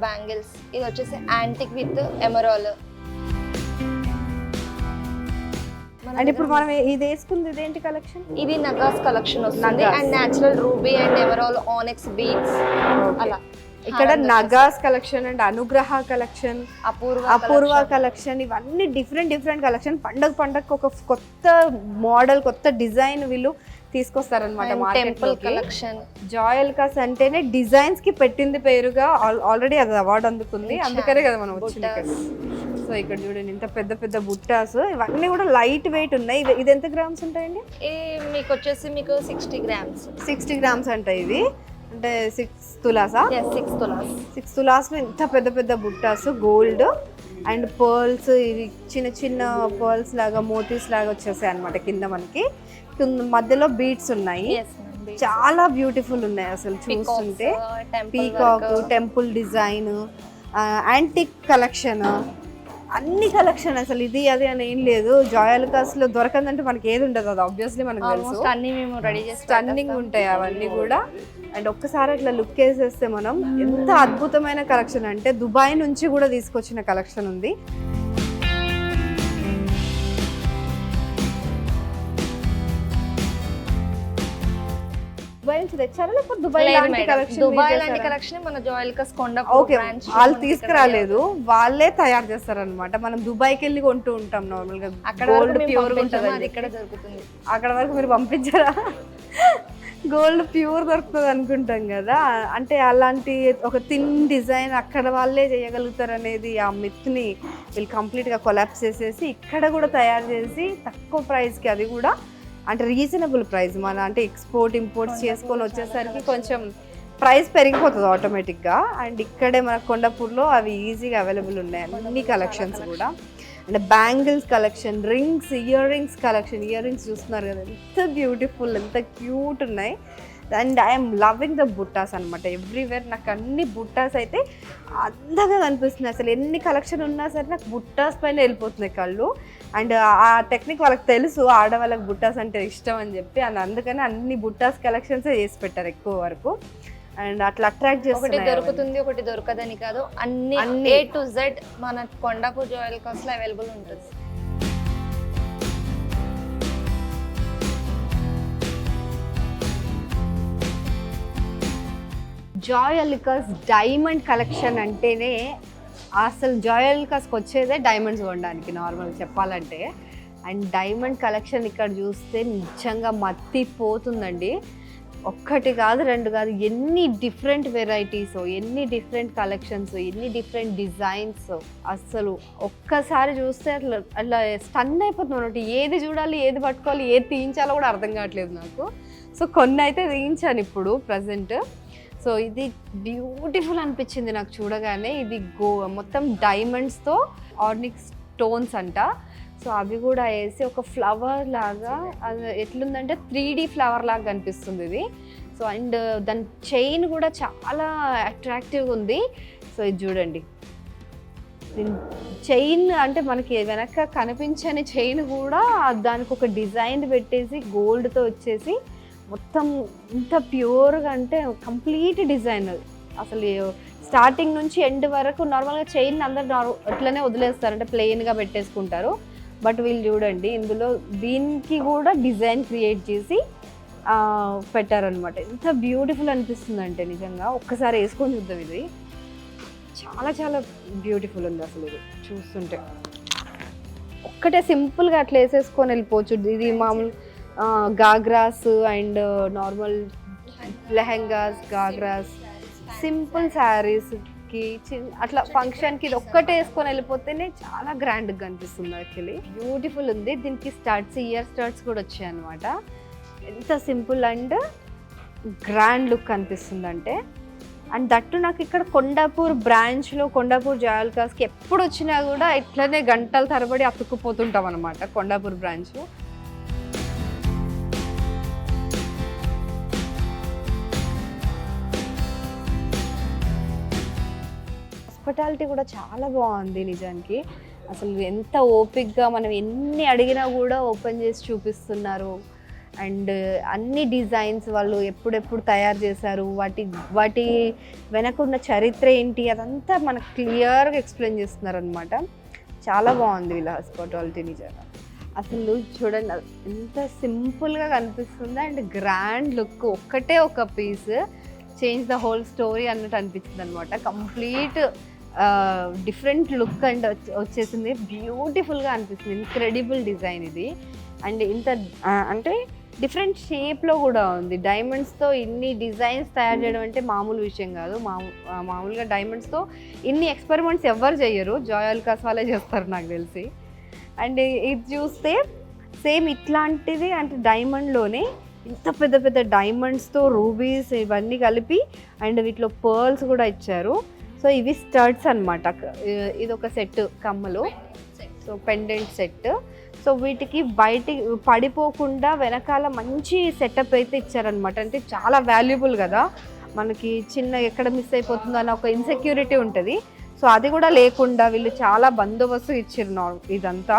బ్యాంగిల్స్. ఇది వచ్చేసి యాంటిక్ విత్ ఎమరాల్. అండ్ ఇప్పుడు మనం ఇది వేసుకుంది ఇదేంటి కలెక్షన్? ఇది నగాస్ కలెక్షన్ వస్తుంది. And natural ruby and emerald ఆనెక్స్ beads అలా. ఇక్కడ నగాస్ కలెక్షన్ అండ్ అనుగ్రహ కలెక్షన్, అపూర్వ కలెక్షన్, ఇవన్నీ డిఫరెంట్ కలెక్షన్. పండగకు ఒక కొత్త మోడల్, కొత్త డిజైన్ వీళ్ళు తీసుకొస్తారనమాట మార్కెట్ కలెక్షన్. జాయల్కాస్ అంటేనే డిజైన్స్ కి పెట్టింది పేరుగా, ఆల్రెడీ అది అవార్డు అందుకుంది, అందుకనే కదా మనం వచ్చింది ఇక్కడ. సో ఇక్కడ చూడండి ఇంత పెద్ద బుట్టాస్, ఇవన్నీ కూడా లైట్ వెయిట్ ఉన్నాయి. ఇది ఎంత గ్రామ్స్ ఉంటాయండి? మీకు వచ్చేసి 60 గ్రామ్స్. 60 గ్రామ్స్ అంట ఇది, అంటే 6 తులాసా? 6 తులాస్లో ఇంత పెద్ద బుట్టాస్, గోల్డ్ అండ్ పర్ల్స్, ఇవి చిన్న పర్ల్స్ లాగా మోతీస్ లాగా వచ్చేసాయి అనమాట. కింద మనకి మధ్యలో బీడ్స్ ఉన్నాయి, చాలా బ్యూటిఫుల్ ఉన్నాయి అసలు చూస్తుంటే. Peacock, temple design, antique collection, అన్ని కలెక్షన్ అసలు ఇది అది అని ఏం లేదు. జాయల్కాస్ లో దొరకందంటే మనకి ఏది ఉండదు, అది ఆబ్వియస్లీ మనకు తెలుసు. అన్ని మేము రెడీ చేసి స్టన్నింగ్ ఉంటాయి అవన్నీ కూడా. అండ్ ఒక్కసారి అట్లా లుక్ వేసేస్తే మనం ఎంత అద్భుతమైన కలెక్షన్ అంటే దుబాయ్ నుంచి కూడా తీసుకొచ్చిన కలెక్షన్ ఉంది. దుబాయ్ నుంచి తెచ్చారా లేకపోతే దుబాయ్ లాంటి కలెక్షన్ మన జాయల్కాస్ కొండ బ్రాంచ్ వాళ్ళు తీసుకురాలేదు, వాళ్ళే తయారు చేస్తారనమాట. మనం దుబాయ్కి వెళ్ళి కొంటూ ఉంటాం నార్మల్ గా, అక్కడ గోల్డ్ ప్యూర్ ఉంటుంది, ఇక్కడ దొరుకుతుంది. అక్కడ వరకు మీరు పంపించారా? గోల్డ్ ప్యూర్ దొరుకుతుంది అనుకుంటాం కదా, అంటే అలాంటి ఒక థిన్ డిజైన్ అక్కడ వాళ్ళే చేయగలుగుతారు అనేది ఆ మిత్ని వీళ్ళు కంప్లీట్గా కొలాప్స్ చేసేసి ఇక్కడ కూడా తయారు చేసి తక్కువ ప్రైస్కి, అది కూడా అంటే రీజనబుల్ ప్రైస్. మన అంటే ఇంపోర్ట్స్ చేసుకొని వచ్చేసరికి కొంచెం ప్రైస్ పెరిగిపోతుంది ఆటోమేటిక్గా. అండ్ ఇక్కడే మన కొండపూర్లో అవి ఈజీగా అవైలబుల్ ఉన్నాయి అన్ని కలెక్షన్స్ కూడా. And bangles collection, rings, ear rings collection. Ear rings చూస్తున్నారు కదా ఎంత బ్యూటిఫుల్, ఎంత క్యూట్ ఉన్నాయి. అండ్ ఐఎమ్ లవింగ్ ద బుట్టాస్ అనమాట. ఎవ్రీవేర్ నాకు అన్ని బుట్టాస్ అయితే అందంగా కనిపిస్తున్నాయి. అసలు ఎన్ని కలెక్షన్ ఉన్నా సరే నాకు బుట్టాస్ పైన వెళ్ళిపోతున్నాయి కళ్ళు. అండ్ ఆ టెక్నిక్ వాళ్ళకి తెలుసు, ఆడవాళ్ళకి బుట్టాస్ అంటే ఇష్టం అని చెప్పి, అండ్ అందుకని అన్ని బుట్టాస్ కలెక్షన్సే చేసి పెట్టారు ఎక్కువ వరకు. అండ్ అట్లా అట్రాక్ట్ చేస్తుంది. ఒకటి దొరుకుతుంది ఒకటి దొరకదని కాదు, అన్ని A to Z మన కొండాపూర్ జాయల్కాస్ లో అవైలబుల్ ఉంటుంది. జాయల్కాస్ డైమండ్ కలెక్షన్ అంటేనే అసలు జాయల్కాస్కి వచ్చేదే డైమండ్స్ కొనడానికి నార్మల్ చెప్పాలంటే. అండ్ డైమండ్ కలెక్షన్ ఇక్కడ చూస్తే నిజంగా మత్తిపోతుందండి. ఒక్కటి కాదు, 2 కాదు, ఎన్ని డిఫరెంట్ వెరైటీస్, ఎన్ని డిఫరెంట్ కలెక్షన్స్, ఎన్ని డిఫరెంట్ డిజైన్స్. అసలు ఒక్కసారి చూస్తే అట్లా స్టన్ అయిపోతుంది అన్నట్టు. ఏది చూడాలి, ఏది పట్టుకోవాలి, ఏది తీయించాలో కూడా అర్థం కావట్లేదు నాకు. సో కొన్ని అయితే తీయించాను ఇప్పుడు ప్రజెంట్. సో ఇది బ్యూటిఫుల్ అనిపించింది నాకు చూడగానే. ఇది మొత్తం డైమండ్స్తో ఆర్నిక్ స్టోన్స్ అంట. సో అవి కూడా వేసి ఒక ఫ్లవర్ లాగా, అది ఎట్లుందంటే 3D ఫ్లవర్ లాగా కనిపిస్తుంది ఇది. సో అండ్ దాని చైన్ కూడా చాలా అట్రాక్టివ్గా ఉంది. సో ఇది చూడండి చైన్ అంటే మనకి వెనక కనిపించని చైన్ కూడా దానికి ఒక డిజైన్ పెట్టేసి గోల్డ్తో వచ్చేసి మొత్తం ఇంత ప్యూర్గా అంటే కంప్లీట్ డిజైన్. అసలు స్టార్టింగ్ నుంచి ఎండ్ వరకు నార్మల్గా చైన్ అందరు అట్లనే వదిలేస్తారు, అంటే ప్లెయిన్గా పెట్టేసుకుంటారు. బట్ వీళ్ళు చూడండి ఇందులో దీనికి కూడా డిజైన్ క్రియేట్ చేసి పెట్టారనమాట. ఎంత బ్యూటిఫుల్ అనిపిస్తుంది అంటే నిజంగా ఒక్కసారి వేసుకొని చూద్దాం. ఇది చాలా చాలా బ్యూటిఫుల్ ఉంది అసలు. ఇది చూస్తుంటే ఒక్కటే సింపుల్గా అట్లా వేసేసుకొని వెళ్ళిపోవచ్చు. ఇది మామూలు ghagras and normal lehengas, ghagras, simple శారీస్కి అట్లా ఫంక్షన్కి ఇది ఒక్కటే వేసుకొని వెళ్ళిపోతేనే చాలా గ్రాండ్గా కనిపిస్తుంది. యాక్చువల్లీ బ్యూటిఫుల్ ఉంది. దీనికి స్టడ్స్, ఇయర్ స్టడ్స్ కూడా వచ్చాయి అనమాట. ఎంత సింపుల్ అండ్ గ్రాండ్ లుక్ అనిపిస్తుంది అంటే. అండ్ దట్టు నాకు ఇక్కడ కొండాపూర్ బ్రాంచ్లో, కొండాపూర్ జువెలర్స్కి ఎప్పుడు వచ్చినా కూడా ఇట్లనే గంటల తరబడి అతుక్కుపోతుంటాం అనమాట కొండాపూర్ బ్రాంచ్లో. హాస్పిటాలిటీ కూడా చాలా బాగుంది నిజానికి. అసలు ఎంత ఓపిక్గా మనం ఎన్ని అడిగినా కూడా ఓపెన్ చేసి చూపిస్తున్నారు. అండ్ అన్ని డిజైన్స్ వాళ్ళు ఎప్పుడెప్పుడు తయారు చేశారు, వాటి వెనక ఉన్న చరిత్ర ఏంటి అదంతా మనకు క్లియర్గా ఎక్స్ప్లెయిన్ చేస్తున్నారు అనమాట. చాలా బాగుంది వీళ్ళ హాస్పిటాలిటీ నిజంగా. అసలు చూడండి ఎంత సింపుల్గా కనిపిస్తుంది అండ్ గ్రాండ్ లుక్. ఒక్కటే ఒక piece change the whole story అన్నట్టు అనిపించింది అనమాట. కంప్లీట్ డిఫరెంట్ లుక్ అండ్ వచ్చేసింది. బ్యూటిఫుల్గా అనిపిస్తుంది. ఇన్క్రెడిబుల్ డిజైన్ ఇది. అండ్ ఇంత అంటే డిఫరెంట్ షేప్లో కూడా ఉంది. డైమండ్స్తో ఇన్ని డిజైన్స్ తయారు చేయడం అంటే మామూలు విషయం కాదు. మామూలుగా డైమండ్స్తో ఇన్ని ఎక్స్పెరిమెంట్స్ ఎవ్వరు చేయరు, జువెలర్స్ వాళ్ళే చేస్తారు నాకు తెలిసి. అండ్ ఇది చూస్తే సేమ్ ఇట్లాంటిది అంటే డైమండ్లోనే ఇంత పెద్ద పెద్ద డైమండ్స్తో రూబీస్ ఇవన్నీ కలిపి అండ్ వీటిలో పర్ల్స్ కూడా ఇచ్చారు. సో ఇవి స్టడ్స్ అనమాట. ఇది ఒక సెట్ కమ్మలు, సో పెండెంట్ సెట్. సో వీటికి బయటికి పడిపోకుండా వెనకాల మంచి సెటప్ అయితే ఇచ్చారనమాట. అంటే చాలా వాల్యుబుల్ కదా మనకి, చిన్న ఎక్కడ మిస్ అయిపోతుందో అన్న ఒక ఇన్సెక్యూరిటీ ఉంటుంది. సో అది కూడా లేకుండా వీళ్ళు చాలా బందోబస్తు ఇచ్చారు. ఇదంతా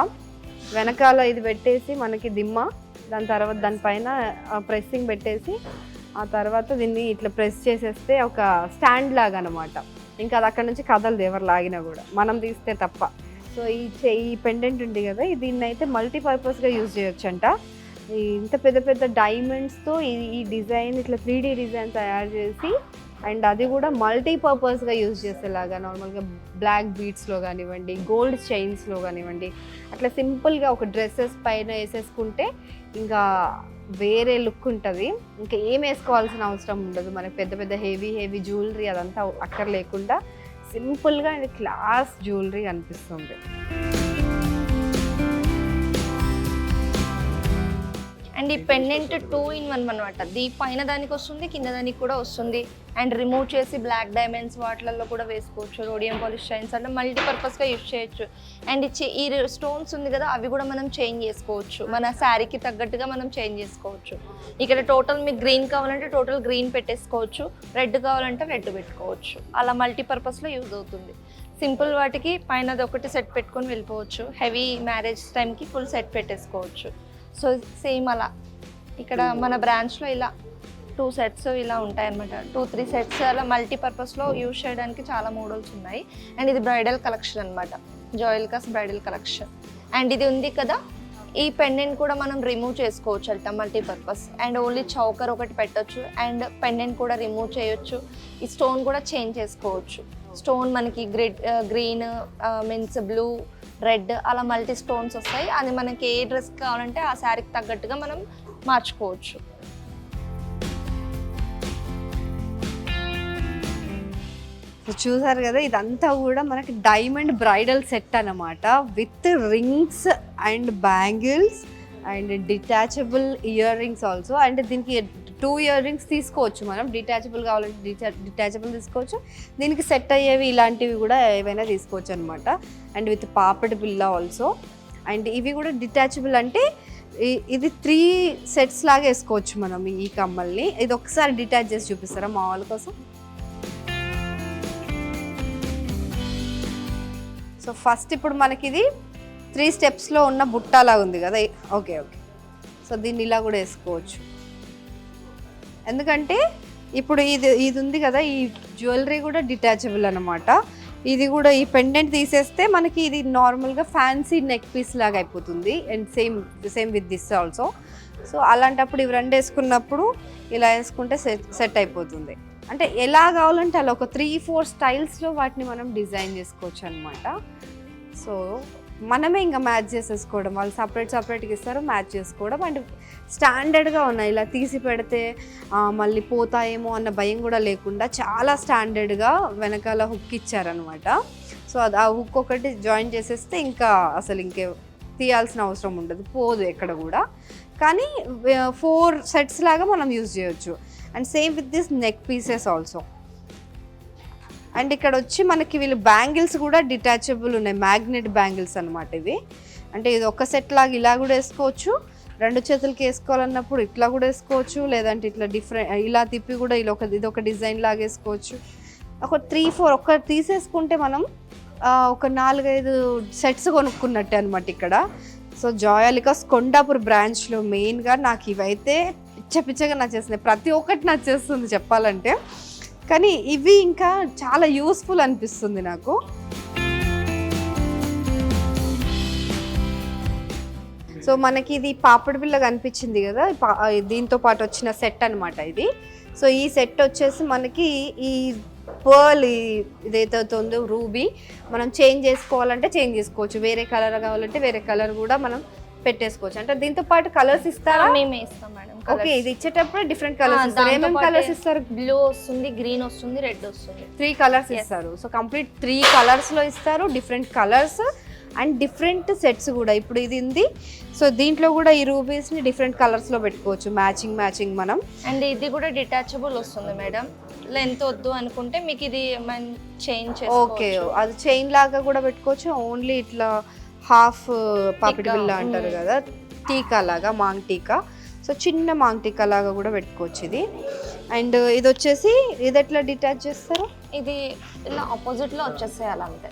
వెనకాల ఇది పెట్టేసి మనకి దిమ్మ, దాని తర్వాత దానిపైన ప్రెస్సింగ్ పెట్టేసి ఆ తర్వాత దీన్ని ఇట్లా ప్రెస్ చేసేస్తే ఒక స్టాండ్ లాగా అనమాట. ఇంకా అది అక్కడ నుంచి కదలదు ఎవరు లాగినా కూడా, మనం తీస్తే తప్ప. సో ఈ పెండెంట్ ఉంది కదా, దీన్ని అయితే మల్టీపర్పస్గా యూజ్ చేయొచ్చంట. ఇంత పెద్ద పెద్ద డైమండ్స్తో ఈ డిజైన్ ఇట్లా 3D డిజైన్ తయారు చేసి అండ్ అది కూడా మల్టీపర్పస్గా యూజ్ చేసేలాగా నార్మల్గా బ్లాక్ బీడ్స్లో కానివ్వండి, గోల్డ్ చైన్స్లో కానివ్వండి, అట్లా సింపుల్గా ఒక డ్రెస్సెస్ పైన వేసేసుకుంటే ఇంకా వేరే లుక్ ఉంటుంది. ఇంకా ఏం వేసుకోవాల్సిన అవసరం ఉండదు మనకి. పెద్ద పెద్ద హెవీ జ్యువెలరీ అదంతా అక్కర్లేకుండా సింపుల్గా అండ్ క్లాస్ జ్యువెలరీ అనిపిస్తుంది. అండ్ ఈ పెండెంట్ 2-in-1 అనమాట. పైన దానికి వస్తుంది, కింద దానికి కూడా వస్తుంది. అండ్ రిమూవ్ చేసి బ్లాక్ డైమండ్స్ వాటిలలో కూడా వేసుకోవచ్చు. రోడియం పాలిష్ చైన్స్ అంటే మల్టీపర్పస్గా యూజ్ చేయొచ్చు. అండ్ ఈ స్టోన్స్ ఉంది కదా, అవి కూడా మనం చేంజ్ చేసుకోవచ్చు. మన శారీకి తగ్గట్టుగా మనం చేంజ్ చేసుకోవచ్చు. ఇక్కడ టోటల్ మీకు గ్రీన్ కావాలంటే టోటల్ గ్రీన్ పెట్టేసుకోవచ్చు, రెడ్ కావాలంటే రెడ్ పెట్టుకోవచ్చు. అలా మల్టీపర్పస్లో యూజ్ అవుతుంది. సింపుల్ వాటికి పైనది ఒకటి సెట్ పెట్టుకొని వెళ్ళిపోవచ్చు. హెవీ మ్యారేజ్ టైంకి ఫుల్ సెట్ పెట్టేసుకోవచ్చు. సో సేమ్ అలా ఇక్కడ మన బ్రాంచ్లో ఇలా 2 sets ఇలా ఉంటాయన్నమాట. 2-3 sets అలా మల్టీపర్పస్లో యూజ్ చేయడానికి చాలా మోడల్స్ ఉన్నాయి. అండ్ ఇది బ్రైడల్ కలెక్షన్ అనమాట, జువెలర్స్ బ్రైడల్ కలెక్షన్. అండ్ ఇది ఉంది కదా, ఈ పెండెంట్ కూడా మనం రిమూవ్ చేసుకోవచ్చు అంట మల్టీపర్పస్. అండ్ ఓన్లీ చౌకర్ ఒకటి పెట్టచ్చు అండ్ పెండెంట్ కూడా రిమూవ్ చేయొచ్చు. ఈ స్టోన్ కూడా చేంజ్ చేసుకోవచ్చు. స్టోన్ మనకి గ్రీన్ మీన్స్ బ్లూ, రెడ్ అలా మల్టీ స్టోన్స్ వస్తాయి. అది మనకి ఏ డ్రెస్ కావాలంటే ఆ శారీకి తగ్గట్టుగా మనం మార్చుకోవచ్చు. చూసారు కదా, ఇదంతా కూడా మనకి డైమండ్ బ్రైడల్ సెట్ అన్నమాట. With rings and bangles and detachable ear rings also. And దీనికి 2 ఇయర్ రింగ్స్ తీసుకోవచ్చు మనం. డిటాచబుల్ కావాలంటే డిటాచబుల్ తీసుకోవచ్చు. దీనికి సెట్ అయ్యేవి ఇలాంటివి కూడా ఏవైనా తీసుకోవచ్చు అనమాట. అండ్ విత్ పాపడి బిల్ల ఆల్సో. అండ్ ఇవి కూడా డిటాచబుల్ అంటే ఇది 3 sets లాగా వేసుకోవచ్చు మనం ఈ కమ్మల్ని. ఇది ఒకసారి డిటాచ్ చేసి చూపిస్తారా మా వాళ్ళ కోసం? సో ఫస్ట్ ఇప్పుడు మనకి ఇది 3 స్టెప్స్లో ఉన్న బుట్టలా ఉంది కదా. ఓకే ఓకే, సో దీన్ని ఇలా కూడా వేసుకోవచ్చు. ఎందుకంటే ఇప్పుడు ఇది ఉంది కదా, ఈ జ్యువెలరీ కూడా డిటాచబుల్ అనమాట. ఇది కూడా ఈ పెండెంట్ తీసేస్తే మనకి ఇది నార్మల్గా ఫ్యాన్సీ నెక్ పీస్ లాగా అయిపోతుంది. And same with this also. So అలాంటప్పుడు ఇవి 2 వేసుకున్నప్పుడు ఇలా వేసుకుంటే సెట్ అయిపోతుంది. అంటే ఎలా కావాలంటే అలా ఒక 3-4 స్టైల్స్లో వాటిని మనం డిజైన్ చేసుకోవచ్చు అనమాట. సో మనమే ఇంకా మ్యాచ్ చేసేసుకోవడం, వాళ్ళు సపరేట్గా ఇస్తారు, మ్యాచ్ చేసుకోవడం. అండ్ స్టాండర్డ్గా ఉన్నాయి, ఇలా తీసి పెడితే మళ్ళీ పోతాయేమో అన్న భయం కూడా లేకుండా చాలా స్టాండర్డ్గా వెనకాల హుక్ ఇచ్చారనమాట. సో అది ఆ హుక్ ఒకటి జాయిన్ చేసేస్తే ఇంకా అసలు తీయాల్సిన అవసరం ఉండదు, పోదు ఎక్కడ కూడా. కానీ 4 సెట్స్ లాగా మనం యూజ్ చేయొచ్చు. And same with this neck pieces also. And ఇక్కడ వచ్చి మనకి వీళ్ళు బ్యాంగిల్స్ కూడా డిటాచబుల్ ఉన్నాయి, మ్యాగ్నెట్ బ్యాంగిల్స్ అనమాట ఇవి. అంటే ఇది ఒక సెట్ లాగా ఇలా కూడా వేసుకోవచ్చు, 2 చేతులకి వేసుకోవాలన్నప్పుడు ఇట్లా కూడా వేసుకోవచ్చు, లేదంటే ఇట్లా డిఫరెంట్ ఇలా తిప్పి కూడా ఇది ఒక డిజైన్ లాగా వేసుకోవచ్చు. ఒక 3-4 ఒక్క తీసేసుకుంటే మనం ఒక 4-5 సెట్స్ కొనుక్కున్నట్టే అనమాట ఇక్కడ. సో జాయాలికాస్ కొండాపూర్ బ్రాంచ్లో మెయిన్గా నాకు ఇవైతే పిచ్చగా నచ్చేస్తున్నాయి, ప్రతి ఒక్కటి నచ్చేస్తుంది చెప్పాలంటే. కానీ ఇవి ఇంకా చాలా యూస్ఫుల్ అనిపిస్తుంది నాకు. సో మనకి ఇది పాపడి బిళ్ళ కనిపించింది కదా, దీంతో పాటు వచ్చిన సెట్ అనమాట ఇది. సో ఈ సెట్ వచ్చేసి మనకి ఈ పర్ల్ ఇదైతే ఉందో రూబీ మనం చేంజ్ చేసుకోవాలంటే చేంజ్ చేసుకోవచ్చు, వేరే కలర్ కావాలంటే వేరే కలర్ కూడా మనం పెట్టేసుకోవచ్చు. అంటే దీంతో పాటు కలర్స్ ఇస్తారా? మేమే ఇస్తాం మేడం. ఓకే, ఇది ఇచ్చేటప్పుడు డిఫరెంట్ కలర్స్ ఇస్తారు. ఏమేమి కలర్స్ ఇస్తారు? బ్లూ వస్తుంది, గ్రీన్ వస్తుంది, రెడ్ వస్తుంది. 3 కలర్స్ ఇస్తారు. సో కంప్లీట్ 3 కలర్స్లో ఇస్తారు, different colours and different sets కూడా. ఇప్పుడు ఇది ఉంది, సో దీంట్లో కూడా ఈ రూబీస్ని డిఫరెంట్ కలర్స్లో పెట్టుకోవచ్చు, మ్యాచింగ్ మనం. అండ్ ఇది కూడా డిటాచబుల్ వస్తుంది మేడం. లెంత్ వద్దు అనుకుంటే మీకు ఇది చైన్ చేసుకోవచ్చు. ఓకే, అది చైన్ లాగా కూడా పెట్టుకోవచ్చు. ఓన్లీ ఇట్లా హాఫ్ పాపిడి బిళ్ళ అంటారు కదా, టీకా లాగా, మాంగ్ టీకా. సో చిన్న మాంగ్ టీకా లాగా కూడా పెట్టుకోవచ్చు ఇది. అండ్ ఇది వచ్చేసి ఇది ఎట్లా డిటాచ్ చేస్తారు? ఇది ఇలా ఆపోజిట్లో వచ్చేసేయాలి అంతే.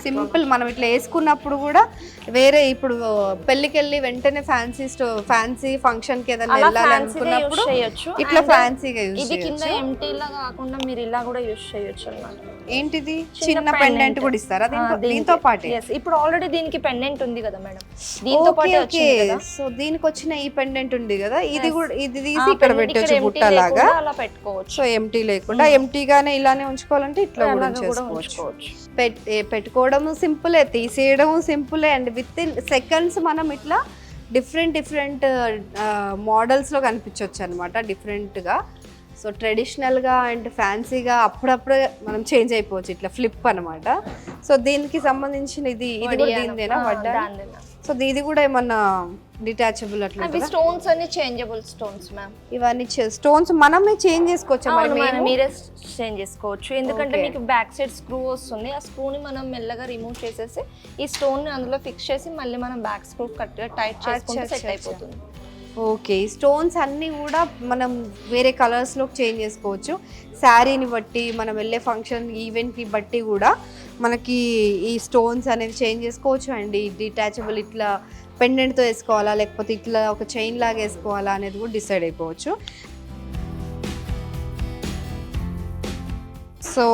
సింపుల్. మనం ఇట్లా వేసుకున్నప్పుడు కూడా వేరే ఇప్పుడు పెళ్ళికి వెళ్ళి వెంటనే ఫ్యాన్సీ ఫంక్షన్ కి ఏదైనా వెళ్ళాలి అనుకున్నప్పుడు ఇట్లా ఫ్యాన్సీగా యూజ్ ఇది కింద ఎంటీ లా కాకుండా మీరు ఇలా కూడా యూజ్ చేయొచ్చు అన్నమాట. ఏంటిది? చిన్న పెండెంట్ కూడా ఇస్తారా దీంతో పాటు? ఇప్పుడు ఆల్రెడీ దీనికి పెండెంట్ ఉంది కదా మేడం, దీంతో పాటు వచ్చింది కదా. సో దీనికి వచ్చిన ఈ పెండెంట్ ఉంది కదా, ఇది కూడా ఇది తీసి ఇక్కడ పెట్టొచ్చు బుట్ట లాగా, అలా పెట్టుకోవచ్చు. సో ఎంటీ లేకుండా ఎంటీగానే ఇలానే ఉంచుకోవాలంటే ఇట్లా కూడా ఉంచుకోవచ్చు. పెట్టుకోవడం సింపులే, తీసేయడం సింపులే. అండ్ విత్ ఇన్ సెకండ్స్ మనం ఇట్లా డిఫరెంట్ మోడల్స్లో కనిపించవచ్చు అనమాట, డిఫరెంట్గా. సో ట్రెడిషనల్గా అండ్ ఫ్యాన్సీగా అప్పుడప్పుడు మనం చేంజ్ అయిపోవచ్చు, ఇట్లా ఫ్లిప్ అనమాట. సో దీనికి సంబంధించిన ఇది కూడా దీనిదేనా వడ్డా? సో ఇది కూడా ఏమన్నా డిటాచబుల్ అట్లా? స్టోన్స్ అన్ని చేంజబుల్ స్టోన్స్ మ్యామ్. ఇవన్నీ స్టోన్స్ మనమే చేంజ్ చేసుకోవచ్చు, మీరే చేంజ్ చేసుకోవచ్చు. ఎందుకంటే మీకు బ్యాక్ సైడ్ స్క్రూ వస్తుంది, ఆ స్క్రూని మనం మెల్లగా రిమూవ్ చేసేసి ఈ స్టోన్ అందులో ఫిక్స్ చేసి మళ్ళీ మనం బ్యాక్ స్క్రూ టైట్ చేసుకుంటే సెట్ అయిపోతుంది. ఓకే, ఈ స్టోన్స్ అన్నీ కూడా మనం వేరే కలర్స్లో చేంజ్ చేసుకోవచ్చు. శారీని బట్టి, మనం వెళ్ళే ఫంక్షన్ ఈవెంట్కి బట్టి కూడా మనకి ఈ స్టోన్స్ అనేది చేంజ్ చేసుకోవచ్చు. అండ్ ఈ డిటాచబుల్ ఇట్లా పెండెంట్తో వేసుకోవాలా లేకపోతే ఇట్లా ఒక చైన్ లాగా వేసుకోవాలా అనేది కూడా డిసైడ్ అయిపోవచ్చు. సో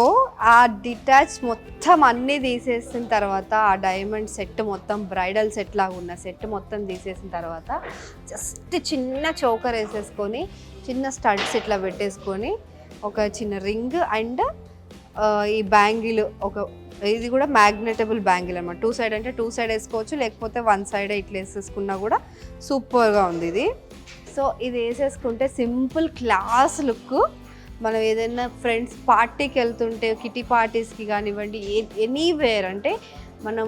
ఆ డిటాచ్ మొత్తం అన్నీ తీసేసిన తర్వాత, ఆ డైమండ్ సెట్ మొత్తం బ్రైడల్ సెట్ లాగా ఉన్న సెట్ మొత్తం తీసేసిన తర్వాత జస్ట్ చిన్న చోకర్ వేసేసుకొని, చిన్న స్టడ్స్ ఇట్లా పెట్టేసుకొని, ఒక చిన్న రింగ్ అండ్ ఈ బ్యాంగిల్, ఇది కూడా మ్యాగ్నెటబుల్ బ్యాంగిల్ అనమాట. 2 సైడ్ అంటే 2 సైడ్ వేసుకోవచ్చు, లేకపోతే 1 సైడ్ ఇట్లా వేసేసుకున్నా కూడా సూపర్గా ఉంది ఇది. సో ఇది వేసేసుకుంటే సింపుల్ క్లాస్ లుక్. మనం ఏదైనా ఫ్రెండ్స్ పార్టీకి వెళ్తుంటే, కిటీ పార్టీస్కి కానివ్వండి, ఎనీవేర్ అంటే మనం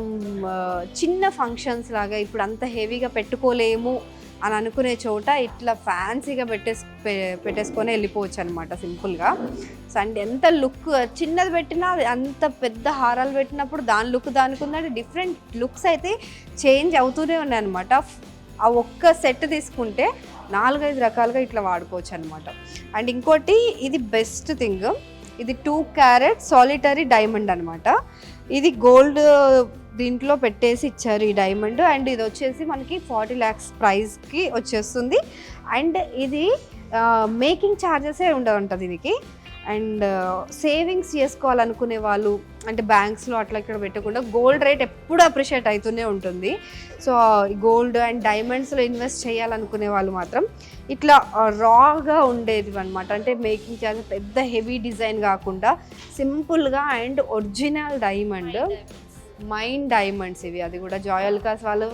చిన్న ఫంక్షన్స్ లాగా ఇప్పుడు అంత హెవీగా పెట్టుకోలేము అని అనుకునే చోట ఇట్లా ఫ్యాన్సీగా పెట్టేసుకొని వెళ్ళిపోవచ్చు అనమాట సింపుల్గా. సో అండ్ ఎంత లుక్, చిన్నది పెట్టినా అంత పెద్ద హారాలు పెట్టినప్పుడు దాని లుక్ దానికి ఉందంటే డిఫరెంట్ లుక్స్ అయితే చేంజ్ అవుతూనే ఉన్నాయి అనమాట. ఆ ఒక్క సెట్ తీసుకుంటే 4-5 రకాలుగా ఇట్లా వాడుకోవచ్చు అనమాట. అండ్ ఇంకోటి ఇది బెస్ట్ థింగ్, ఇది 2 క్యారెట్ సాలిటరీ డైమండ్ అనమాట. ఇది గోల్డ్ దీంట్లో పెట్టేసి ఇచ్చారు ఈ డైమండ్. అండ్ ఇది వచ్చేసి మనకి 40 lakhs ప్రైస్కి వచ్చేస్తుంది. అండ్ ఇది మేకింగ్ ఛార్జెసే ఉండవంట దీనికి. అండ్ సేవింగ్స్ చేసుకోవాలనుకునే వాళ్ళు అంటే బ్యాంక్స్లో అట్లా ఇక్కడ పెట్టకుండా గోల్డ్ రేట్ ఎప్పుడు అప్రిషియేట్ అవుతూనే ఉంటుంది. సో గోల్డ్ అండ్ డైమండ్స్లో ఇన్వెస్ట్ చేయాలనుకునే వాళ్ళు మాత్రం ఇట్లా రాగా ఉండేది అనమాట. అంటే మేకింగ్ ఛార్జెస్ పెద్ద హెవీ డిజైన్ కాకుండా సింపుల్గా and original diamond mind diamonds ఇవి. అది కూడా జాయల్కాస్ వాళ్ళు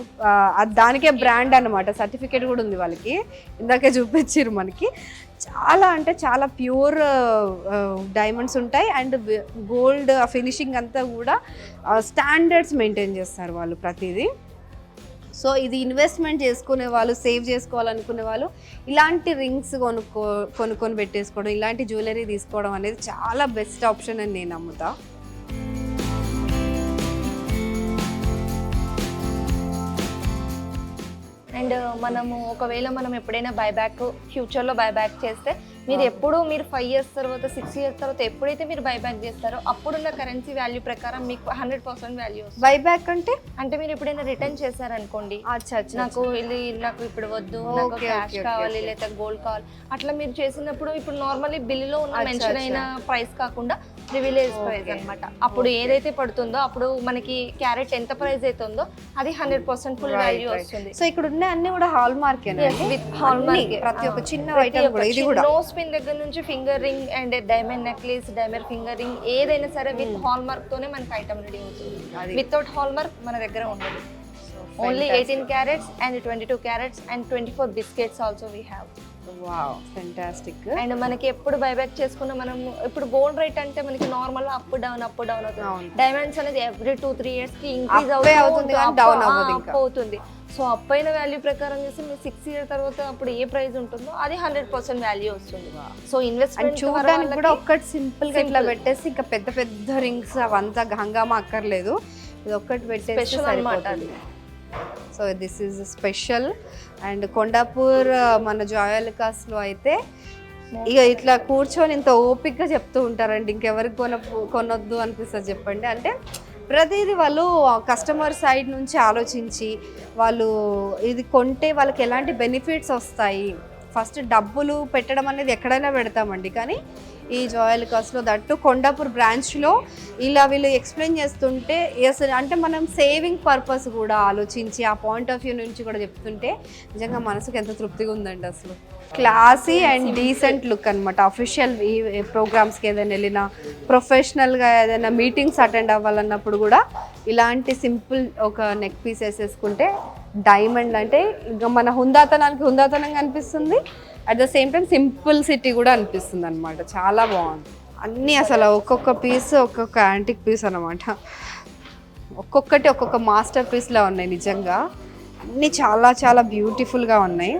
దానికే బ్రాండ్ అనమాట, సర్టిఫికేట్ కూడా ఉంది వాళ్ళకి. ఇందాకే చూపించారు మనకి. చాలా అంటే చాలా ప్యూర్ డైమండ్స్ ఉంటాయి. అండ్ గోల్డ్ ఫినిషింగ్ అంతా కూడా స్టాండర్డ్స్ మెయింటైన్ చేస్తారు వాళ్ళు ప్రతిదీ. సో ఇది ఇన్వెస్ట్మెంట్ చేసుకునే వాళ్ళు, సేవ్ చేసుకోవాలనుకునే వాళ్ళు ఇలాంటి రింగ్స్ కొనుక్కొని పెట్టేసుకోవడం, ఇలాంటి జ్యువెలరీ తీసుకోవడం అనేది చాలా బెస్ట్ ఆప్షన్ అని నేను నమ్ముతా. అండ్ మనము ఒకవేళ మనం ఎప్పుడైనా బైబ్యాక్ ఫ్యూచర్లో బైబ్యాక్ చేస్తే మీరు 5 years తర్వాత 6 years తర్వాత ఎప్పుడైతే మీరు బైబ్యాక్ చేస్తారో అప్పుడున్న కరెన్సీ వాల్యూ ప్రకారం మీకు 100% వాల్యూ వస్తుంది. బైబ్యాక్ అంటే మీరు ఎప్పుడైనా రిటర్న్ చేశారనుకోండి, నాకు ఇప్పుడు వద్దు, నాకు Okay, క్యాష్ okay, కావాలి okay. లేదా గోల్డ్ కావాలి, అట్లా మీరు చేసినప్పుడు ఇప్పుడు నార్మల్లీ బిల్లులో ఉన్న మెన్షన్ అయిన ప్రైస్ కాకుండా ప్రివిలేజ్ ప్రైస్ అన్నమాట. అప్పుడు ఏదైతే పడుతుందో అప్పుడు మనకి క్యారెట్ ఎంత ప్రైస్ అయితే ఉందో అది 100% ఫుల్ వాల్యూ వస్తుంది. సో ఇక్కడ ఉన్న అన్ని కూడా hall mark with hall mark. ప్రతి ఒక్క చిన్న ఐటమ్ కూడా ఇది కూడా నోస్ పిన్ దగ్గర నుంచి finger ring and diamond necklace, diamond finger ring ఏదైనా సరే విత్ హాల్ మార్క్ తోనే మనకి ఐటమ్ రెడీ అవుతుంది. వితౌట్ హాల్ మార్క్ మన దగ్గర ఉండదు. Only 18 carats and 22 carats and 24 biscuits also we have. Wow fantastic. And మనకి ఎప్పుడు బైబ్యాక్ చేసుకున్న మనం ఇప్పుడు గోల్డ్ రేట్ అంటే మనకి నార్మల్ అప్ డౌన్ అవుతుంది. డైమండ్స్ అనేది ఎవ్రీ 2-3 years కి ఇంక్రీజ్ అవుతుంది కానీ డౌన్ అవ్వదు ఇంకా అవుతుంది. సో అప్ అయిన వాల్యూ ప్రకారం చేసి మీరు 6 years తర్వాత అప్పుడు ఏ ప్రైస్ ఉంటుందో అది 100% వాల్యూ వస్తుంది. సో ఇన్వెస్ట్మెంట్ చూడడానికి కూడా ఒక్కటి సింపుల్ గా ఇట్లా పెట్టేసి ఇంకా పెద్ద పెద్ద రింగ్స్ అవంతా హంగామా అక్కర్లేదు. ఇది ఒక్కటి పెట్టేసి సరిపోతుంది. So this is special. And Kondapur మన జాయల్కాస్లో అయితే ఇక ఇట్లా కూర్చొని ఇంత ఓపిక్గా చెప్తూ ఉంటారండి. ఇంకెవరికి కొనొద్దు అనిపిస్తుంది చెప్పండి. అంటే ప్రతిదీ వాళ్ళు కస్టమర్ సైడ్ నుంచి ఆలోచించి వాళ్ళు ఇది కొంటే వాళ్ళకి ఎలాంటి బెనిఫిట్స్ వస్తాయి. ఫస్ట్ డబ్బులు పెట్టడం అనేది ఎక్కడైనా పెడతామండి, కానీ ఈ జాయల్కాస్లో దట్టు కొండాపూర్ బ్రాంచ్లో ఇలా వీళ్ళు ఎక్స్ప్లెయిన్ చేస్తుంటే అసలు అంటే మనం సేవింగ్ పర్పస్ కూడా ఆలోచించి ఆ పాయింట్ ఆఫ్ వ్యూ నుంచి కూడా చెప్తుంటే నిజంగా మనసుకు ఎంత తృప్తిగా ఉందండి. అసలు క్లాసీ అండ్ డీసెంట్ లుక్ అనమాట. అఫీషియల్ ప్రోగ్రామ్స్కి ఏదైనా వెళ్ళినా, ప్రొఫెషనల్గా ఏదైనా మీటింగ్స్ అటెండ్ అవ్వాలన్నప్పుడు కూడా ఇలాంటి సింపుల్ ఒక నెక్ పీస్ వేసేసుకుంటే డైమండ్ అంటే ఇంకా మన హుందాతనంగా అనిపిస్తుంది. At the same time simple city కూడా అనిపిస్తుంది అనమాట. చాలా బాగుంది అన్నీ. అసలు ఒక్కొక్క పీస్ ఒక్కొక్క యాంటిక్ పీస్ అనమాట. ఒక్కొక్కటి ఒక్కొక్క మాస్టర్ పీస్లా ఉన్నాయి నిజంగా. అన్నీ చాలా చాలా బ్యూటిఫుల్గా ఉన్నాయి.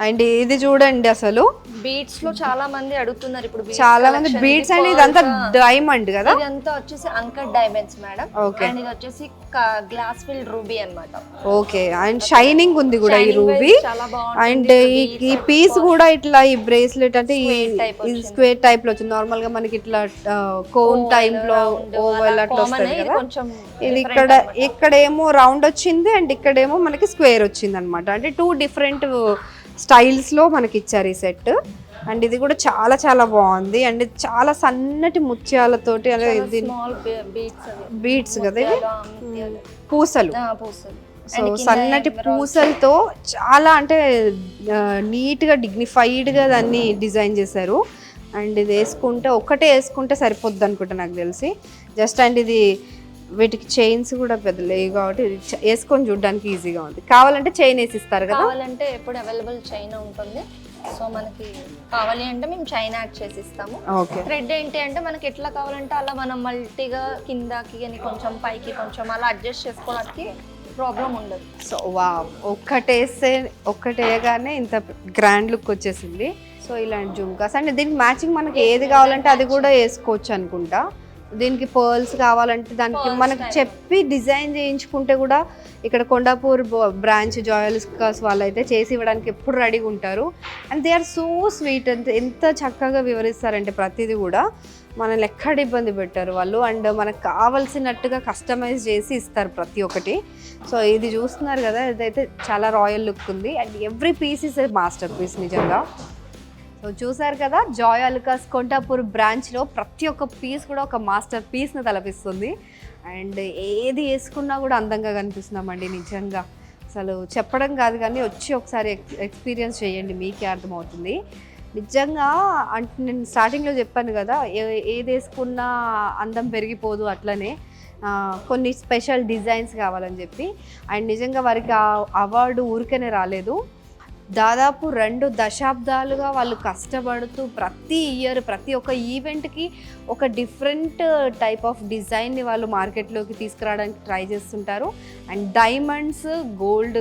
అండ్ ఇది చూడండి అసలు బీట్స్ లో చాలా మంది అడుగుతున్నారు ఇప్పుడు. చాలా మంది బీట్స్ అండ్ ఇదంతా డైమండ్ కదా. ఇదంతా వచ్చేసి అంకర్ డైమండ్స్ మేడం. అండ్ ఇది వచ్చేసి గ్లాస్ ఫిల్డ్ రూబీ అన్నమాట. ఓకే. అండ్ షైనింగ్ ఉంది కూడా ఈ రూబీ. అండ్ ఈ పీస్ కూడా ఇట్లా ఈ బ్రేస్లెట్ అంటే ఈ స్క్వేర్ టైప్ లో వచ్చింది. నార్మల్ గా మనకి ఇట్లా కోన్ టైప్ లో ఓవల్ అట్లా వస్తుంది కదా. ఇది ఇక్కడేమో రౌండ్ వచ్చింది అండ్ ఇక్కడేమో మనకి స్క్వేర్ వచ్చింది అనమాట. అంటే 2 different స్టైల్స్లో మనకి ఇచ్చారు ఈ సెట్. అండ్ ఇది కూడా చాలా చాలా బాగుంది. అండ్ చాలా సన్నటి ముత్యాలతోటి బీట్స్ కదా ఇవి, పూసలు. సో సన్నటి పూసలతో చాలా అంటే నీట్గా డిగ్నిఫైడ్గా దాన్ని డిజైన్ చేశారు. అండ్ ఇది ఒక్కటే వేసుకుంటే సరిపోద్ది అనుకుంటా నాకు తెలిసి. జస్ట్ అండ్ ఇది వీటికి చైన్స్ కూడా పెద్ద లేవు కాబట్టి వేసుకొని చూడడానికి ఈజీగా ఉంది. కావాలంటే చైన్ వేసి ఇస్తారు కదా. కావాలంటే ఎప్పుడు అవైలబుల్ చైన్ ఉంటుంది. సో మనకి కావాలి అంటే మేము చైన్ యాడ్ చేసి ఇస్తాము. థ్రెడ్ ఏంటి అంటే మనకి ఎట్లా కావాలంటే అలా మనం మల్టీగా కిందకి అని కొంచెం పైకి కొంచెం అలా అడ్జస్ట్ చేసుకోవడానికి ప్రాబ్లం ఉండదు. సో ఒక్కటి వేయగానే ఇంత గ్రాండ్ లుక్ వచ్చేసింది. సో ఇలాంటి జుమ్కాస్ అండ్ దీనికి మ్యాచింగ్ మనకి ఏది కావాలంటే అది కూడా వేసుకోవచ్చు అనుకుంటా. దీనికి పర్ల్స్ కావాలంటే దానికి మనకు చెప్పి డిజైన్ చేయించుకుంటే కూడా ఇక్కడ కొండాపూర్ బ్రాంచ్ జాయల్కాస్ వాళ్ళు అయితే చేసి ఇవ్వడానికి ఎప్పుడు రెడీగా ఉంటారు. And they are so sweet. ఎంత చక్కగా వివరిస్తారంటే ప్రతిదీ కూడా. మనల్ని ఎక్కడ ఇబ్బంది పెట్టారు వాళ్ళు. అండ్ మనకు కావాల్సినట్టుగా కస్టమైజ్ చేసి ఇస్తారు ప్రతి ఒక్కటి. సో ఇది చూస్తున్నారు కదా, ఇదైతే చాలా రాయల్ లుక్ ఉంది. And every piece is a masterpiece నిజంగా. సో చూసారు కదా, జాయ్ అలుకాస్ కొండాపూర్ బ్రాంచ్లో ప్రతి ఒక్క పీస్ కూడా ఒక మాస్టర్ పీస్ని తలపిస్తుంది. అండ్ ఏది వేసుకున్నా కూడా అందంగా కనిపిస్తున్నామండి నిజంగా. అసలు చెప్పడం కాదు కానీ వచ్చి ఒకసారి ఎక్స్పీరియన్స్ చేయండి, మీకే అర్థమవుతుంది నిజంగా. అంటే నేను స్టార్టింగ్లో చెప్పాను కదా, ఏది వేసుకున్నా అందం పెరిగిపోదు, అట్లనే కొన్ని స్పెషల్ డిజైన్స్ కావాలని చెప్పి. అండ్ నిజంగా వారికి ఆ అవార్డు ఊరికనే రాలేదు. దాదాపు 2 దశాబ్దాలుగా వాళ్ళు కష్టపడుతూ ప్రతి ఇయర్ ప్రతి ఒక్క ఈవెంట్కి ఒక డిఫరెంట్ టైప్ ఆఫ్ డిజైన్ని వాళ్ళు మార్కెట్లోకి తీసుకురావడానికి ట్రై చేస్తుంటారు. అండ్ డైమండ్స్, గోల్డ్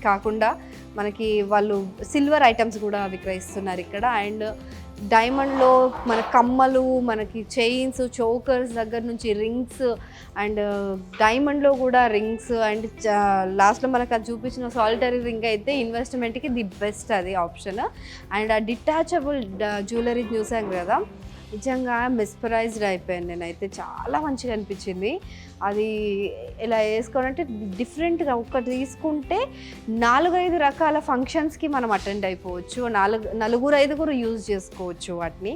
కాకుండా మనకి వాళ్ళు సిల్వర్ ఐటమ్స్ కూడా విక్రయిస్తున్నారు ఇక్కడ. అండ్ డైమండ్లో మన కమ్మలు, మనకి చైన్స్, చోకర్స్ దగ్గర నుంచి రింగ్స్, అండ్ డైమండ్లో కూడా రింగ్స్. అండ్ లాస్ట్లో మనకు అది చూపించిన సాలిటరీ రింగ్ అయితే ఇన్వెస్ట్మెంట్కి ది బెస్ట్ అది ఆప్షన్. అండ్ ఆ డిటాచబుల్ జ్యువెలరీ చూసాం కదా, నిజంగా మెస్పరైజ్డ్ అయిపోయాను నేనైతే. చాలా మంచిగా అనిపించింది అది. ఇలా వేసుకోవాలంటే డిఫరెంట్గా ఒకటి తీసుకుంటే 4-5 రకాల ఫంక్షన్స్కి మనం అటెండ్ అయిపోవచ్చు. 4-5 యూజ్ చేసుకోవచ్చు వాటిని.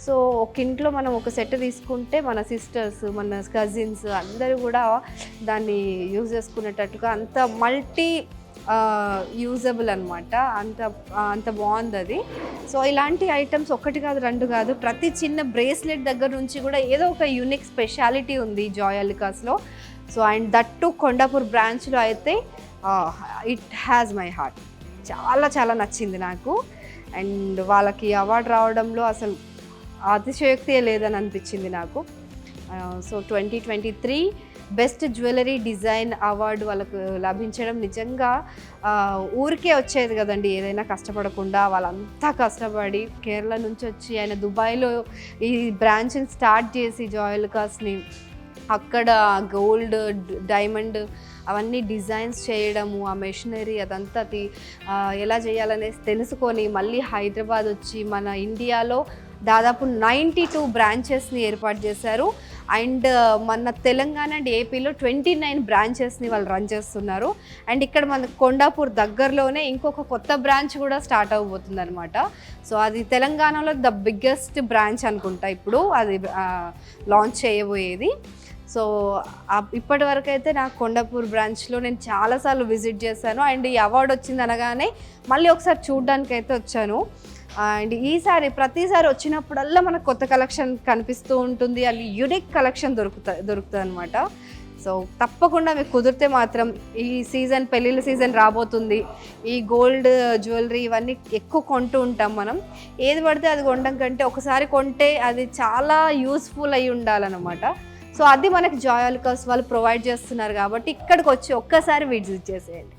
సో ఒక ఇంట్లో మనం ఒక సెట్ తీసుకుంటే మన సిస్టర్స్, మన కజిన్స్ అందరూ కూడా దాన్ని యూజ్ చేసుకునేటట్టుగా అంత మల్టీ యూజబుల్ అనమాట. అంత బాగుంది అది. సో ఇలాంటి ఐటమ్స్ 1 కాదు 2 కాదు, ప్రతి చిన్న బ్రేస్లెట్ దగ్గర నుంచి కూడా ఏదో ఒక యూనిక్ స్పెషాలిటీ ఉంది జాయ్ అలుకాస్లో. సో అండ్ దట్టు కొండాపూర్ బ్రాంచ్లో అయితే ఇట్ హ్యాస్ మై హార్ట్. చాలా చాలా నచ్చింది నాకు. అండ్ వాళ్ళకి అవార్డు రావడంలో అసలు అతిశయోక్తే లేదని అనిపించింది నాకు. So 2023 best jewellery design award వాళ్ళకు లభించడం నిజంగా ఊరికే వచ్చేది కదండి, ఏదైనా కష్టపడకుండా. వాళ్ళంతా కష్టపడి కేరళ నుంచి వచ్చి ఆయన దుబాయ్లో ఈ బ్రాంచ్ని స్టార్ట్ చేసి జాయ్ అలుకాస్ని అక్కడ గోల్డ్, డైమండ్ అవన్నీ డిజైన్స్ చేయడము, ఆ మెషినరీ అదంతా ఎలా చేయాలనేసి తెలుసుకొని మళ్ళీ హైదరాబాద్ వచ్చి మన ఇండియాలో దాదాపు 92 బ్రాంచెస్ని ఏర్పాటు చేశారు. అండ్ మన తెలంగాణ అండ్ ఏపీలో 29 బ్రాంచెస్ని వాళ్ళు రన్ చేస్తున్నారు. అండ్ ఇక్కడ మన కొండాపూర్ దగ్గరలోనే ఇంకొక కొత్త బ్రాంచ్ కూడా స్టార్ట్ అవ్వబోతుంది అనమాట. సో అది తెలంగాణలో ద బిగ్గెస్ట్ బ్రాంచ్ అనుకుంటా ఇప్పుడు అది లాంచ్ చేయబోయేది. సో ఇప్పటి వరకు అయితే నాకు కొండాపూర్ బ్రాంచ్లో నేను చాలాసార్లు విజిట్ చేశాను. అండ్ ఈ అవార్డు వచ్చింది అనగానే మళ్ళీ ఒకసారి చూడడానికి అయితే వచ్చాను. అండ్ ఈసారి ప్రతిసారి వచ్చినప్పుడల్లా మనకు కొత్త కలెక్షన్ కనిపిస్తూ ఉంటుంది, అది యూనిక్ కలెక్షన్ దొరుకుతుంది అనమాట. సో తప్పకుండా మీకు కుదిరితే మాత్రం ఈ సీజన్, పెళ్ళిళ్ళ సీజన్ రాబోతుంది. ఈ గోల్డ్ జ్యువెలరీ ఇవన్నీ ఎక్కువ కొంటూ ఉంటాం మనం. ఏది పడితే అది కొనడం కంటే ఒకసారి కొంటే అది చాలా యూస్ఫుల్ అయి ఉండాలన్నమాట. సో అది మనకి జాయ్ అలుకాస్ వాళ్ళు ప్రొవైడ్ చేస్తున్నారు కాబట్టి ఇక్కడికి వచ్చి ఒక్కసారి విజిట్ చేసేయండి.